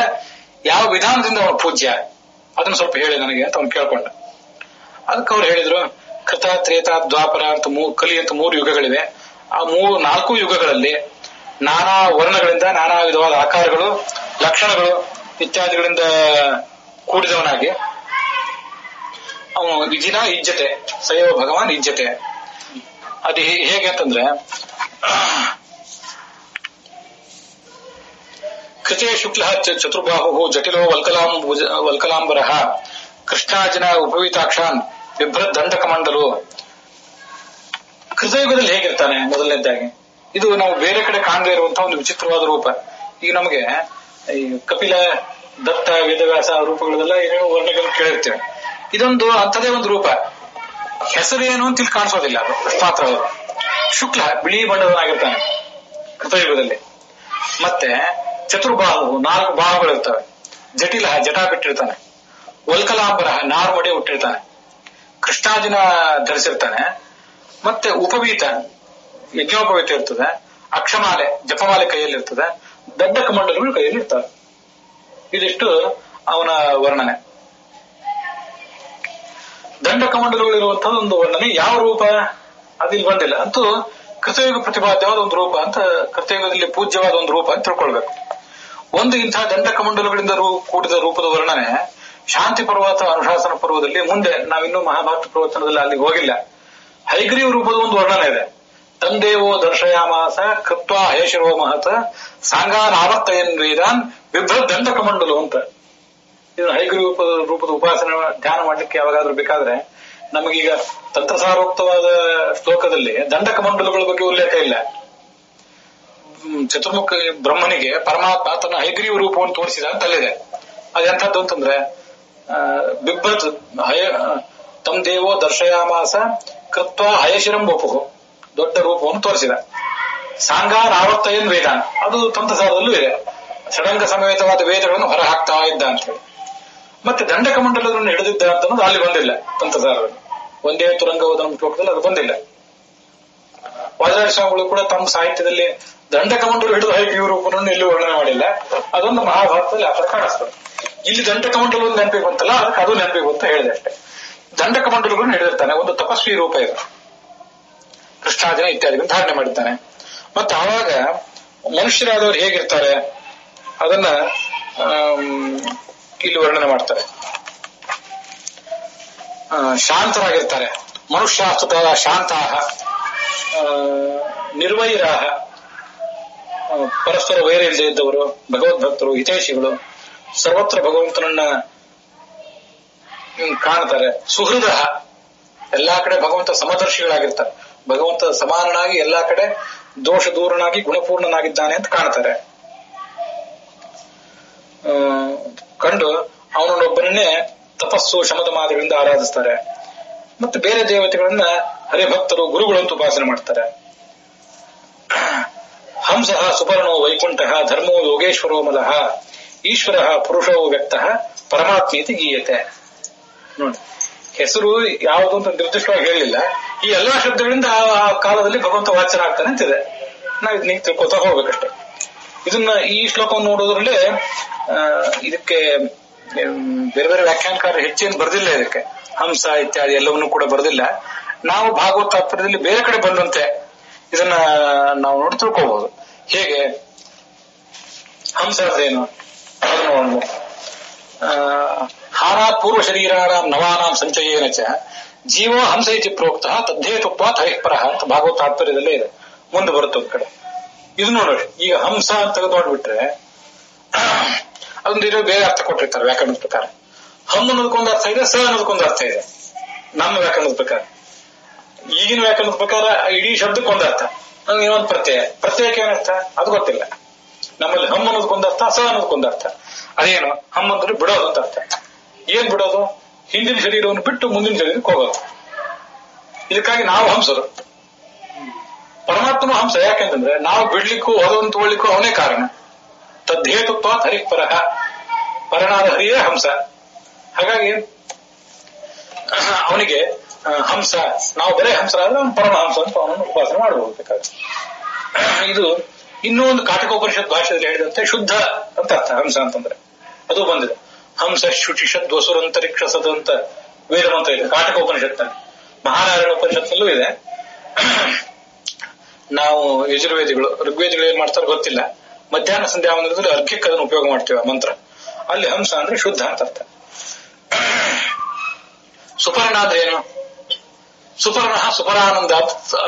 ಯಾವ ವಿಧಾನದಿಂದ ಅವನು ಪೂಜ್ಯ, ಅದನ್ನು ಸ್ವಲ್ಪ ಹೇಳಿ ನನಗೆ ಅಂತ ಅವನು ಕೇಳ್ಕೊಂಡ. ಅದಕ್ಕೆ ಅವ್ರು ಹೇಳಿದ್ರು, ಕೃತ, ತ್ರೇತ, ದ್ವಾಪರ ಅಂತ ಕಲಿ ಅಂತ 3 ಯುಗಗಳಿವೆ. ಆ 4 ಯುಗಗಳಲ್ಲಿ ನಾನಾ ವರ್ಣಗಳಿಂದ, ನಾನಾ ವಿಧವಾದ ಆಕಾರಗಳು, ಲಕ್ಷಣಗಳು ಇತ್ಯಾದಿಗಳಿಂದ ಕೂಡಿದವನಾಗಿ ಅವನು ವಿಜಿನ ಇಜ್ಜತೆ, ಸಯವ ಭಗವಾನ್ ಇಜ್ಜತೆ. ಅದು ಹೇಗೆ ಅಂತಂದ್ರೆ, ಕೃತೆ ಶುಕ್ಲ ಚತುರ್ಬಾಹು ಜಟಿಲೋ ವಲ್ಕಲಾಂಬರ ಕೃಷ್ಣಾಜಿನ ಉಪವೀತಾಕ್ಷಾನ್ ಬಿಭ್ರದ್ ದಂಡಕಮಂಡಲು. ಕೃತಯುಗದಲ್ಲಿ ಹೇಗಿರ್ತಾನೆ ಮೊದಲನೇದಾಗಿ, ಇದು ನಾವು ಬೇರೆ ಕಡೆ ಕಾಣದೇ ಇರುವಂತಹ ಒಂದು ವಿಚಿತ್ರವಾದ ರೂಪ. ಈಗ ನಮಗೆ ಈ ಕಪಿಲ, ದತ್ತ, ವೇದವ್ಯಾಸ ರೂಪಗಳೆಲ್ಲ ಏನೇನೋ ವರ್ಣಗಳನ್ನು ಕೇಳಿರ್ತೇವೆ. ಇದೊಂದು ಅಂಥದೇ ಒಂದು ರೂಪ. ಹೆಸರೇನು ಅಂತ ಇಲ್ಲಿ ಕಾಣಿಸೋದಿಲ್ಲ, ಅದು ಅಷ್ಟು ಮಾತ್ರ. ಅವರು ಶುಕ್ಲ, ಬಿಳಿ ಬಣ್ಣದವನಾಗಿರ್ತಾನೆ ಕೃತಯುಗದಲ್ಲಿ. ಮತ್ತೆ ಚತುರ್ಬಾಹು, 4 ಬಾಹುಗಳಿರ್ತವೆ. ಜಟಿಲ, ಜಟಾ ಬಿಟ್ಟಿರ್ತಾನೆ. ವಲ್ಕಲಾಂಬರ, ನಾರ್ಮಡಿ ಹುಟ್ಟಿರ್ತಾನೆ. ಕೃಷ್ಣಾಜಿನ ಧರಿಸಿರ್ತಾನೆ. ಮತ್ತೆ ಉಪವೀತ, ಯಜ್ಞೋಪವೀತ ಇರ್ತದೆ. ಅಕ್ಷಮಾಲೆ, ಜಪಮಾಲೆ ಕೈಯಲ್ಲಿರ್ತದೆ. ದೊಡ್ಡ ಕಮಂಡಲಗಳು ಕೈಯಲ್ಲಿ ಇರ್ತವೆ. ಇದಿಷ್ಟು ಅವನ ವರ್ಣನೆ. ದಂಡ ಕಮಂಡಲಗಳು ಇರುವಂತಹ ಒಂದು ವರ್ಣನೆ. ಯಾವ ರೂಪ ಅದಿಲ್ಲಿ ಬಂದಿಲ್ಲ. ಅಂತೂ ಕೃತಯುಗ ಪ್ರತಿಪಾದ್ಯವಾದ ಒಂದು ರೂಪ ಅಂತ, ಕೃತಯುಗದಲ್ಲಿ ಪೂಜ್ಯವಾದ ಒಂದು ರೂಪ ಅಂತ ತಿಳ್ಕೊಳ್ಬೇಕು. ಒಂದು ಇಂತಹ ದಂಡ ಕಮಂಡಲಗಳಿಂದ ಕೂಡಿದ ರೂಪದ ವರ್ಣನೆ ಶಾಂತಿ ಪರ್ವ ಅಥವಾ ಅನುಶಾಸನ ಪರ್ವದಲ್ಲಿ, ಮುಂದೆ ನಾವಿನ್ನೂ ಮಹಾಭಾರತ ಪ್ರವಚನದಲ್ಲಿ ಅಲ್ಲಿಗೆ ಹೋಗಿಲ್ಲ, ಹೈಗ್ರೀವ ರೂಪದ ಒಂದು ವರ್ಣನೆ ಇದೆ. ತಂದೇವೋ ದರ್ಶಯಾಮಾಸ ಕೃತ್ವ ಹಯಶಿರೋ ಮಹತ ಸಾಂಗಾನ್ ಆವರ್ತಯನ್ ವೇದಾನ್ ಬಿಭ್ರದ್ ದಂಡ ಕಮಂಡಲು ಅಂತ. ಇದನ್ನು ಹೈಗ್ರೀವ ರೂಪದ ಉಪಾಸನೆ ಧ್ಯಾನ ಮಾಡ್ಲಿಕ್ಕೆ ಯಾವಾಗಾದ್ರೂ ಬೇಕಾದ್ರೆ, ನಮಗೀಗ ತಂತ್ರಸಾರೋಕ್ತವಾದ ಶ್ಲೋಕದಲ್ಲಿ ದಂಡ ಕಮಂಡಲಗಳ ಬಗ್ಗೆ ಉಲ್ಲೇಖ ಇಲ್ಲ. ಚತುರ್ಮುಖ ಬ್ರಹ್ಮನಿಗೆ ಪರಮಾತ್ಮ ತನ್ನ ಹೈಗ್ರೀವ ರೂಪವನ್ನು ತೋರಿಸಿದ ಅಂತ ಅಲ್ಲಿದೆ. ಅದೆಂಥದ್ದು ಅಂತಂದ್ರೆ, ಬಿಭ್ರತ್ ತಮ್ ದೇವೋ ದರ್ಶಯಾಮಾಸ ಕೃತ್ವ ಹಯಶಿರಂ ವಪುಹು, ದೊಡ್ಡ ರೂಪವನ್ನು ತೋರಿಸಿದ. ಸಾಂಗಾನ್ ಆವರ್ತಯನ್ ವೇದಾನ್, ಅದು ತಂತ್ರಸಾರದಲ್ಲೂ ಇದೆ. ಷಡಂಗ ಸಮೇತವಾದ ವೇದಗಳನ್ನು ಹೊರ ಹಾಕ್ತಾ ಇದ್ದ ಅಂತ ಹೇಳಿ. ಮತ್ತೆ ದಂಡಕಮಂಡಲವನ್ನು ಹಿಡಿದಿದ್ದ ಅಂತ ಅನ್ನೋದು ಅಲ್ಲಿ ಬಂದಿಲ್ಲ ತಂತ್ರಸಾರದಲ್ಲಿ. ಒಂದೇ ತುರಂಗವಾದ ಶ್ಲೋಕದಲ್ಲಿ ಅದು ಬಂದಿಲ್ಲ. ವಾದಿರಾಜ ಸ್ವಾಮಿಗಳು ಕೂಡ ತಮ್ಮ ಸಾಹಿತ್ಯದಲ್ಲಿ ದಂಡಕಮಂಡಲು ಹಿಡಿದು ಹೈಗ್ರೀವ ರೂಪವನ್ನು ಎಲ್ಲೂ ವರ್ಣನೆ ಮಾಡಿಲ್ಲ. ಅದೊಂದು ಮಹಾಭಾರತದಲ್ಲಿ ಆ ಕಾಣಿಸ್ತದೆ. ಇಲ್ಲಿ ದಂಡಕಮಂಡಲ ಒಂದು ನೆನಪಿಗೆ ಬಂತಲ್ಲ, ಅದಕ್ಕೆ ಅದು ನೆನಪಿಗೆ ಬಂತ ಹೇಳಿದೆ ಅಷ್ಟೇ. ದಂಡಕಮಂಡಲಗಳನ್ನು ಹಿಡಿದಿರ್ತಾನೆ. ಒಂದು ತಪಸ್ವಿ ರೂಪ ಇದೆ. ಕೃಷ್ಣಾಜಿನ ಇತ್ಯಾದಿಗಳನ್ನು ಧಾರಣೆ ಮಾಡಿದ್ದಾನೆ. ಮತ್ತೆ ಆವಾಗ ಮನುಷ್ಯರಾದವರು ಹೇಗಿರ್ತಾರೆ ಅದನ್ನ ಇಲ್ಲಿ ವರ್ಣನೆ ಮಾಡ್ತಾರೆ. ಶಾಂತರಾಗಿರ್ತಾರೆ. ಮನುಷ್ಯಾಸ್ತುತ ಶಾಂತಾಹ ನಿರ್ವೈರಾಹ, ಪರಸ್ಪರ ವೈರ ಇಲ್ಲದೆ ಇದ್ದವರು, ಭಗವದ್ಭಕ್ತರು, ಹಿತೈಷಿಗಳು, ಸರ್ವತ್ರ ಭಗವಂತನನ್ನ ಕಾಣ್ತಾರೆ. ಸುಹೃದ, ಎಲ್ಲಾ ಕಡೆ ಭಗವಂತ ಸಮದರ್ಶಿಗಳಾಗಿರ್ತಾರೆ. ಭಗವಂತ ಸಮಾನನಾಗಿ ಎಲ್ಲಾ ಕಡೆ ದೋಷ ದೂರನಾಗಿ ಗುಣಪೂರ್ಣನಾಗಿದ್ದಾನೆ ಅಂತ ಕಾಣ್ತಾರೆ. ಕಂಡು ಅವನನ್ನೊಬ್ಬನನ್ನೇ ತಪಸ್ಸು ಶಮದಮಾದಿಗಳಿಂದ ಆರಾಧಿಸ್ತಾರೆ. ಮತ್ತೆ ಬೇರೆ ದೇವತೆಗಳನ್ನ ಹರಿಭಕ್ತರು, ಗುರುಗಳಂತೂ ಉಪಾಸನೆ ಮಾಡ್ತಾರೆ. ಹಂಸಃ ಸುಪರ್ಣೋ ವೈಕುಂಠಃ ಧರ್ಮೋ ಯೋಗೇಶ್ವರೋ ಮಲಃ ಈಶ್ವರ ಪುರುಷೋ ವ್ಯಕ್ತ ಪರಮಾತ್ಮೀತಿ ಗೀಯತೆ. ನೋಡಿ, ಹೆಸರು ಯಾವುದು ಅಂತ ನಿರ್ದಿಷ್ಟವಾಗಿ ಹೇಳಲಿಲ್ಲ. ಈ ಎಲ್ಲಾ ಶಬ್ದಗಳಿಂದ ಆ ಕಾಲದಲ್ಲಿ ಭಗವಂತ ವಾಚನಾಗ್ತಾನೆ ಅಂತಿದೆ. ನಾವು ಇದನ್ನ ತಿಳ್ಕೊತಾ ಹೋಗ್ಬೇಕಷ್ಟೆ. ಇದನ್ನ ಈ ಶ್ಲೋಕವನ್ನು ನೋಡೋದ್ರಲ್ಲೇ ಇದಕ್ಕೆ ಬೇರೆ ಬೇರೆ ವ್ಯಾಖ್ಯಾನಕಾರರು ಹೆಚ್ಚೇನು ಬರೆದಿಲ್ಲ. ಇದಕ್ಕೆ ಹಂಸ ಇತ್ಯಾದಿ ಎಲ್ಲವನ್ನೂ ಕೂಡ ಬರೆದಿಲ್ಲ. ನಾವು ಭಾಗವತ ತಾತ್ಪರ್ಯದಲ್ಲಿ ಬೇರೆ ಕಡೆ ಬಂದಂತೆ ಇದನ್ನ ನಾವು ನೋಡಿ ತಿಳ್ಕೋಬಹುದು. ಹೇಗೆ ಹಂಸ ಅದೇನು ಅದನ್ನು ಹಾರಾತ್ ಪೂರ್ವ ಶರೀರಾಣಾಂ ನವಾನಾಂ ಸಂಚಯೇನ ಚ ಜೀವೋ ಹಂಸ ಇತಿ ಪ್ರೋಕ್ತ ತದ್ದೇತುತ್ವಾತ್ ಹರಿಃಪರಃ ಅಂತ ಭಾಗವತ ತಾತ್ಪರ್ಯದಲ್ಲೇ ಇದೆ. ಮುಂದೆ ಬರುತ್ತೆ ಒಂದ್ ಕಡೆ. ಇದು ನೋಡ್ರಿ, ಈಗ ಹಂಸ ಅಂತ ತೆಗೆದು ನೋಡ್ಬಿಟ್ರೆ ಅದೊಂದು ಬೇರೆ ಅರ್ಥ ಕೊಟ್ಟಿರ್ತಾರೆ ವ್ಯಾಕರಣದ ಪ್ರಕಾರ. ಹಮ್ ಅನ್ನೋದಕ್ಕೊಂದು ಅರ್ಥ ಇದೆ, ಸ ಅನ್ನೋದಕ್ಕೊಂದು ಅರ್ಥ ಇದೆ. ನಮ್ಮ ವ್ಯಾಕರಣದ ಪ್ರಕಾರ. ಈಗಿನ ವ್ಯಾಕರಣದ ಪ್ರಕಾರ ಇಡೀ ಶಬ್ದಕ್ಕೊಂದು ಅರ್ಥ, ಇನ್ನೊಂದು ಪ್ರತ್ಯಯಕ್ಕೆ ಏನರ್ಥ ಅದು ಗೊತ್ತಿಲ್ಲ. ನಮ್ಮಲ್ಲಿ ಹಮ್ ಅನ್ನೋದಕ್ಕೊಂದು ಅರ್ಥ, ಸ ಅನ್ನೋದಕ್ಕೊಂದು ಅರ್ಥ. ಅದೇನು ಹಮ್ ಅಂದ್ರೆ ಬಿಡೋದು ಅಂತ ಅರ್ಥ. ಏನ್ ಬಿಡೋದು? ಹಿಂದಿನ ಶರೀರವನ್ನು ಬಿಟ್ಟು ಮುಂದಿನ ಶರೀರಕ್ಕೆ ಹೋಗೋದು. ಇದಕ್ಕಾಗಿ ನಾವು ಹಂಸರು, ಪರಮಾತ್ಮನು ಹಂಸ. ಯಾಕೆಂತಂದ್ರೆ ನಾವು ಬಿಡ್ಲಿಕ್ಕೂ ಅದನ್ನು ತಗೊಳ್ಳಿಕ್ಕೂ ಅವನೇ ಕಾರಣ. ತದ್ದೇತುತ್ವ ಹರಿಪರಹ, ಪರನಾದ ಹರಿಯೇ ಹಂಸ. ಹಾಗಾಗಿ ಅವನಿಗೆ ಹಂಸ, ನಾವು ಬರೇ ಹಂಸರಾದ್ರೆ ಅವನು ಪರಮಹಂಸ ಅಂತ ಅವನನ್ನು ಉಪಾಸನೆ ಮಾಡಬಹುದಾದ್ರೆ. ಇದು ಇನ್ನೂ ಒಂದು ಕಾಟಕೋಪನಿಷತ್ ಭಾಷೆಯಲ್ಲಿ ಹೇಳಿದಂತೆ ಶುದ್ಧ ಅಂತ ಅರ್ಥ ಹಂಸ ಅಂತಂದ್ರೆ. ಅದು ಬಂದಿದೆ. ಹಂಸ ಶುಚಿಷದ್ ವಸುರಂತರಿಕ್ಷ ಸದ್ ಅಂತ ವೇದ ಮಂತ್ರ ಇದೆ ಕಾಟಕೋಪನಿಷತ್ನಲ್ಲಿ. ಮಹಾನಾರಾಯಣ ಉಪನಿಷತ್ನಲ್ಲೂ ಇದೆ. ನಾವು ಯಜುರ್ವೇದಿಗಳು ಋಗ್ವೇದಿಗಳು ಏನ್ ಮಾಡ್ತಾರೋ ಗೊತ್ತಿಲ್ಲ, ಮಧ್ಯಾಹ್ನ ಸಂಧ್ಯಾ ವಂದನದಲ್ಲಿ ಅರ್ಘ್ಯಕ್ಕೆ ಅದನ್ನು ಉಪಯೋಗ ಮಾಡ್ತೇವೆ ಮಂತ್ರ. ಅಲ್ಲಿ ಹಂಸ ಅಂದ್ರೆ ಶುದ್ಧ ಅಂತ ಅರ್ಥ. ಸುಪರ್ಣ ಅಂದ್ರೆ ಏನು? ಸುಪರ್ಣ ಸುಪರಾನಂದ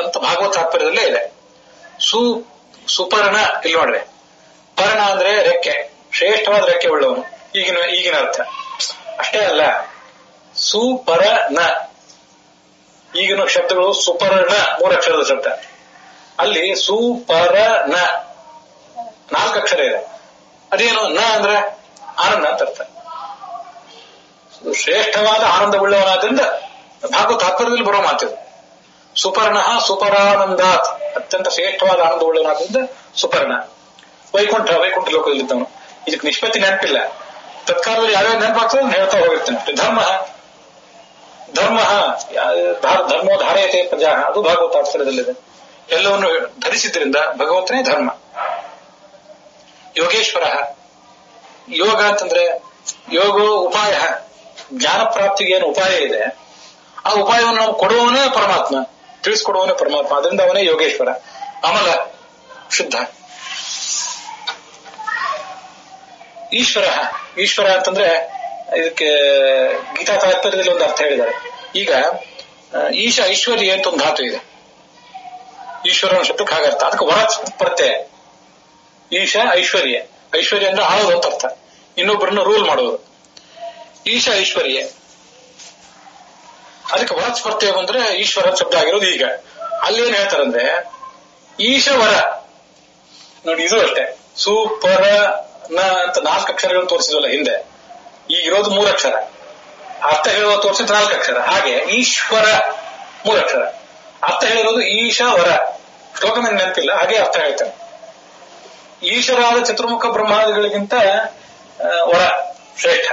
ಅಂತ ಭಾಗವತ ತಾತ್ಪರ್ಯದಲ್ಲೇ ಇದೆ. ಸುಪರ್ಣ ಇಲ್ಲಿ ನೋಡ್ರೆ, ಪರ್ಣ ಅಂದ್ರೆ ರೆಕ್ಕೆ, ಶ್ರೇಷ್ಠವಾದ ರೆಕ್ಕೆ ಉಳ್ಳವನು, ಈಗಿನ ಅರ್ಥ. ಅಷ್ಟೇ ಅಲ್ಲ, ಸುಪರ್ಣ ಈಗಿನ ಶಬ್ದಗಳು ಸುಪರ್ಣ 3 ಅಕ್ಷರದ ಶಬ್ದ. ಅಲ್ಲಿ ಸುಪರ್ಣ 4 ಅಕ್ಷರ ಇದೆ. ಅದೇನು? ನ ಅಂದ್ರೆ ಆನಂದ ಅಂತ ಅರ್ಥ. ಶ್ರೇಷ್ಠವಾದ ಆನಂದವುಳ್ಳವನಾದ್ರಿಂದ ಭಾಗವತ ತಾತ್ಪರ್ಯದಲ್ಲಿ ಬರೋ ಮಾತಿದು. ಸುಪರ್ಣ ಸುಪರಾನಂದಾತ್, ಅತ್ಯಂತ ಶ್ರೇಷ್ಠವಾದ ಆನಂದವುಳ್ಳವನಾದ್ರಿಂದ ಸುಪರ್ಣ. ವೈಕುಂಠ ಲೋಕದಲ್ಲಿದ್ದವನು. ಇದಕ್ಕೆ ನಿಷ್ಪತ್ತಿ ನೆನಪಿಲ್ಲ, ತತ್ಕಾಲದಲ್ಲಿ ಯಾವ್ಯಾವ ನೆನಪಾಗ್ತದೆ ಹೇಳ್ತಾ ಹೋಗಿರ್ತೇನೆ. ಧರ್ಮೋ ಧಾರಯತೆ ಪ್ರಜಾ, ಅದು ಭಾಗವತ ತಾತ್ಪರ್ಯದಲ್ಲಿದೆ. ಎಲ್ಲವನ್ನು ಧರಿಸಿದ್ರಿಂದ ಭಗವಂತನೇ ಧರ್ಮ. ಯೋಗೇಶ್ವರ, ಯೋಗ ಅಂತಂದ್ರೆ ಯೋಗೋ ಉಪಾಯ, ಜ್ಞಾನ ಪ್ರಾಪ್ತಿಗೆ ಏನು ಉಪಾಯ ಇದೆ ಆ ಉಪಾಯವನ್ನು ನಾವು ಕೊಡುವವನೇ ಪರಮಾತ್ಮ, ತಿಳಿಸ್ಕೊಡುವವನೇ ಪರಮಾತ್ಮ. ಅದರಿಂದ ಅವನೇ ಯೋಗೇಶ್ವರ. ಅಮಲ, ಶುದ್ಧ. ಈಶ್ವರ ಅಂತಂದ್ರೆ ಇದಕ್ಕೆ ಗೀತಾ ತಾತ್ಪರ್ಯದಲ್ಲಿ ಒಂದು ಅರ್ಥ ಹೇಳಿದ್ದಾರೆ. ಈಗ ಈಶ ಐಶ್ವರ್ಯ ಅಂತ ಒಂದು ಧಾತು ಇದೆ. ಈಶ್ವರನ ಶಬ್ದಕ್ಕೆ ಹಾಗರ್ಥ. ಅದಕ್ಕೆ ವರ ಪ್ರತ್ಯಯ. ಈಶ ಐಶ್ವರ್ಯ ಅಂದ್ರೆ ಆಳೋದು ಅಂತ ಅರ್ಥ, ಇನ್ನೊಬ್ಬರನ್ನ ರೂಲ್ ಮಾಡೋದು. ಈಶ ಐಶ್ವರ್ಯ, ಅದಕ್ಕೆ ವರ ಪ್ರತ್ಯಯ ಬಂದ್ರೆ ಈಶ್ವರ ಶಬ್ದ ಆಗಿರೋದು. ಈಗ ಅಲ್ಲೇನ್ ಹೇಳ್ತಾರಂದ್ರೆ ಈಶವರ ನೋಡಿ, ಇದು ಅಷ್ಟೇ. ಸುಪರ ನ ಅಂತ 4 ಅಕ್ಷರಗಳನ್ನು ತೋರಿಸಿದ್ವಲ್ಲ ಹಿಂದೆ, ಈಗಿರೋದು 3 ಅಕ್ಷರ. ಅರ್ಥ ಹೇಳುವ ತೋರಿಸಿದ 4 ಅಕ್ಷರ. ಹಾಗೆ ಈಶ್ವರ 3 ಅಕ್ಷರ. ಅರ್ಥ ಹೇಳಿರೋದು ಈಶವರ. ಶ್ಲೋಕ ನನಗೆ ನೆನಪಿಲ್ಲ, ಹಾಗೆ ಅರ್ಥ ಹೇಳ್ತಾನೆ. ಈಶ್ವರಾದ ಚತುರ್ಮುಖ ಬ್ರಹ್ಮಾದಿಗಳಿಗಿಂತ ವರ ಶ್ರೇಷ್ಠ.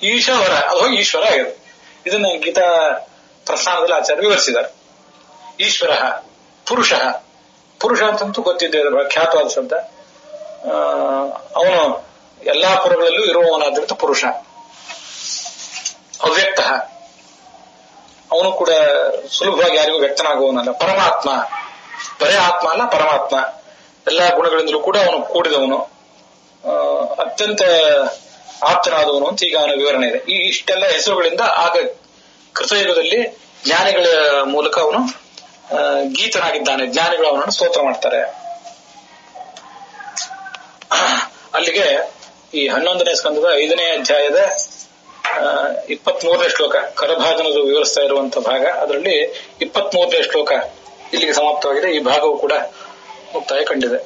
ಈಶವರ, ಅದು ಹೋಗಿ ಈಶ್ವರ ಆಗಿದೆ. ಇದನ್ನ ಗೀತಾ ಪ್ರಸ್ಥಾನದಲ್ಲಿ ಆಚಾರ್ಯ ವಿವರಿಸಿದ್ದಾರೆ. ಈಶ್ವರ ಪುರುಷ ಅಂತಂತೂ ಗೊತ್ತಿದ್ದೆ, ಖ್ಯಾತವಾದ ಶಬ್ದ. ಅವನು ಎಲ್ಲಾ ಪುರಗಳಲ್ಲೂ ಇರುವವನಾದ್ರಿಂದ ಪುರುಷ. ಅವ್ಯಕ್ತ, ಅವನು ಕೂಡ ಸುಲಭವಾಗಿ ಯಾರಿಗೂ ವ್ಯಕ್ತನಾಗುವವನಲ್ಲ. ಪರಮಾತ್ಮ, ಬರೇ ಆತ್ಮ ಅಲ್ಲ, ಪರಮಾತ್ಮ. ಎಲ್ಲಾ ಗುಣಗಳಿಂದಲೂ ಕೂಡ ಅವನು ಕೂಡಿದವನು, ಅತ್ಯಂತ ಆಪ್ತನಾದವನು ಅಂತ ಈಗ ಅವನ ವಿವರಣೆ ಇದೆ. ಈ ಇಷ್ಟೆಲ್ಲ ಹೆಸರುಗಳಿಂದ ಆಗ ಕೃತಯುಗದಲ್ಲಿ ಜ್ಞಾನಿಗಳ ಮೂಲಕ ಅವನು ಗೀತನಾಗಿದ್ದಾನೆ. ಜ್ಞಾನಿಗಳು ಅವನನ್ನು ಸ್ತೋತ್ರ ಮಾಡ್ತಾರೆ. ಅಲ್ಲಿಗೆ ಈ 11ನೇ ಸ್ಕಂದದ 5ನೇ ಅಧ್ಯಾಯದ 23ನೇ ಶ್ಲೋಕ, ಕರಭಾಜನದು ವಿವರಿಸ್ತಾ ಇರುವಂತಹ ಭಾಗ, ಅದರಲ್ಲಿ 23ನೇ ಶ್ಲೋಕ ಇಲ್ಲಿಗೆ ಸಮಾಪ್ತವಾಗಿದೆ. ಈ ಭಾಗವು ಕೂಡ ಮುಕ್ತಾಯ ಕಂಡಿದೆ.